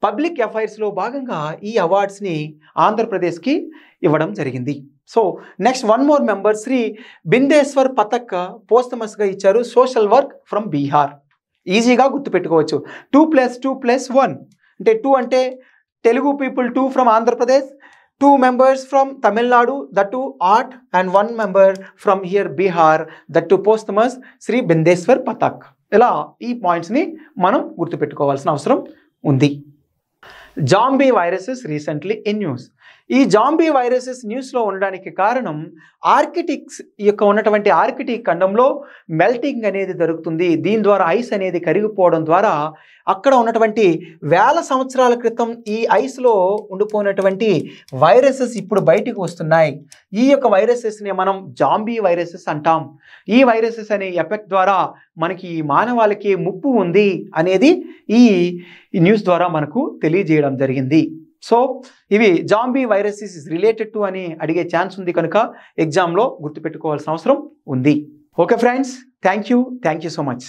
పబ్లిక్ అఫైర్స్లో భాగంగా ఈ అవార్డ్స్ని ఆంధ్రప్రదేశ్కి ఇవ్వడం జరిగింది. So next one more member Shri Bindeshwar Pathak పోస్టమస్గా ఇచ్చారు, సోషల్ వర్క్ ఫ్రమ్ బీహార్. ఈజీగా గుర్తుపెట్టుకోవచ్చు. 2+2+1 అంటే 2 అంటే Telugu people, 2 from Andhra Pradesh, 2 members from Tamil Nadu, that too art, and 1 member from here Bihar, that too posthumous Sri Bindeswar Pathak. ఇలా ఈ పాయింట్స్ని మనం గుర్తుపెట్టుకోవాల్సిన అవసరం ఉంది. Zombie viruses recently in news. ఈ జాంబీ వైరసెస్ న్యూస్లో ఉండడానికి కారణం ఆర్కిటిక్స్ యొక్క ఉన్నటువంటి ఆర్కిటిక్ ఖండంలో మెల్టింగ్ అనేది జరుగుతుంది. దీని ద్వారా ఐస్ అనేది కరిగిపోవడం ద్వారా అక్కడ ఉన్నటువంటి వేల సంవత్సరాల క్రితం ఈ ఐస్లో ఉండిపోయినటువంటి వైరసెస్ ఇప్పుడు బయటికి వస్తున్నాయి. ఈ యొక్క వైరసెస్ని మనం జాంబీ వైరసెస్ అంటాం. ఈ వైరసెస్ అనే ఎఫెక్ట్ ద్వారా మనకి మానవాళికి ముప్పు ఉంది అనేది ఈ న్యూస్ ద్వారా మనకు తెలియజేయడం జరిగింది. సో ఇవి zombie viruses is related to అని అడిగే ఛాన్స్ ఉంది కనుక ఎగ్జామ్లో గుర్తుపెట్టుకోవాల్సిన అవసరం ఉంది. Okay friends, thank you so much.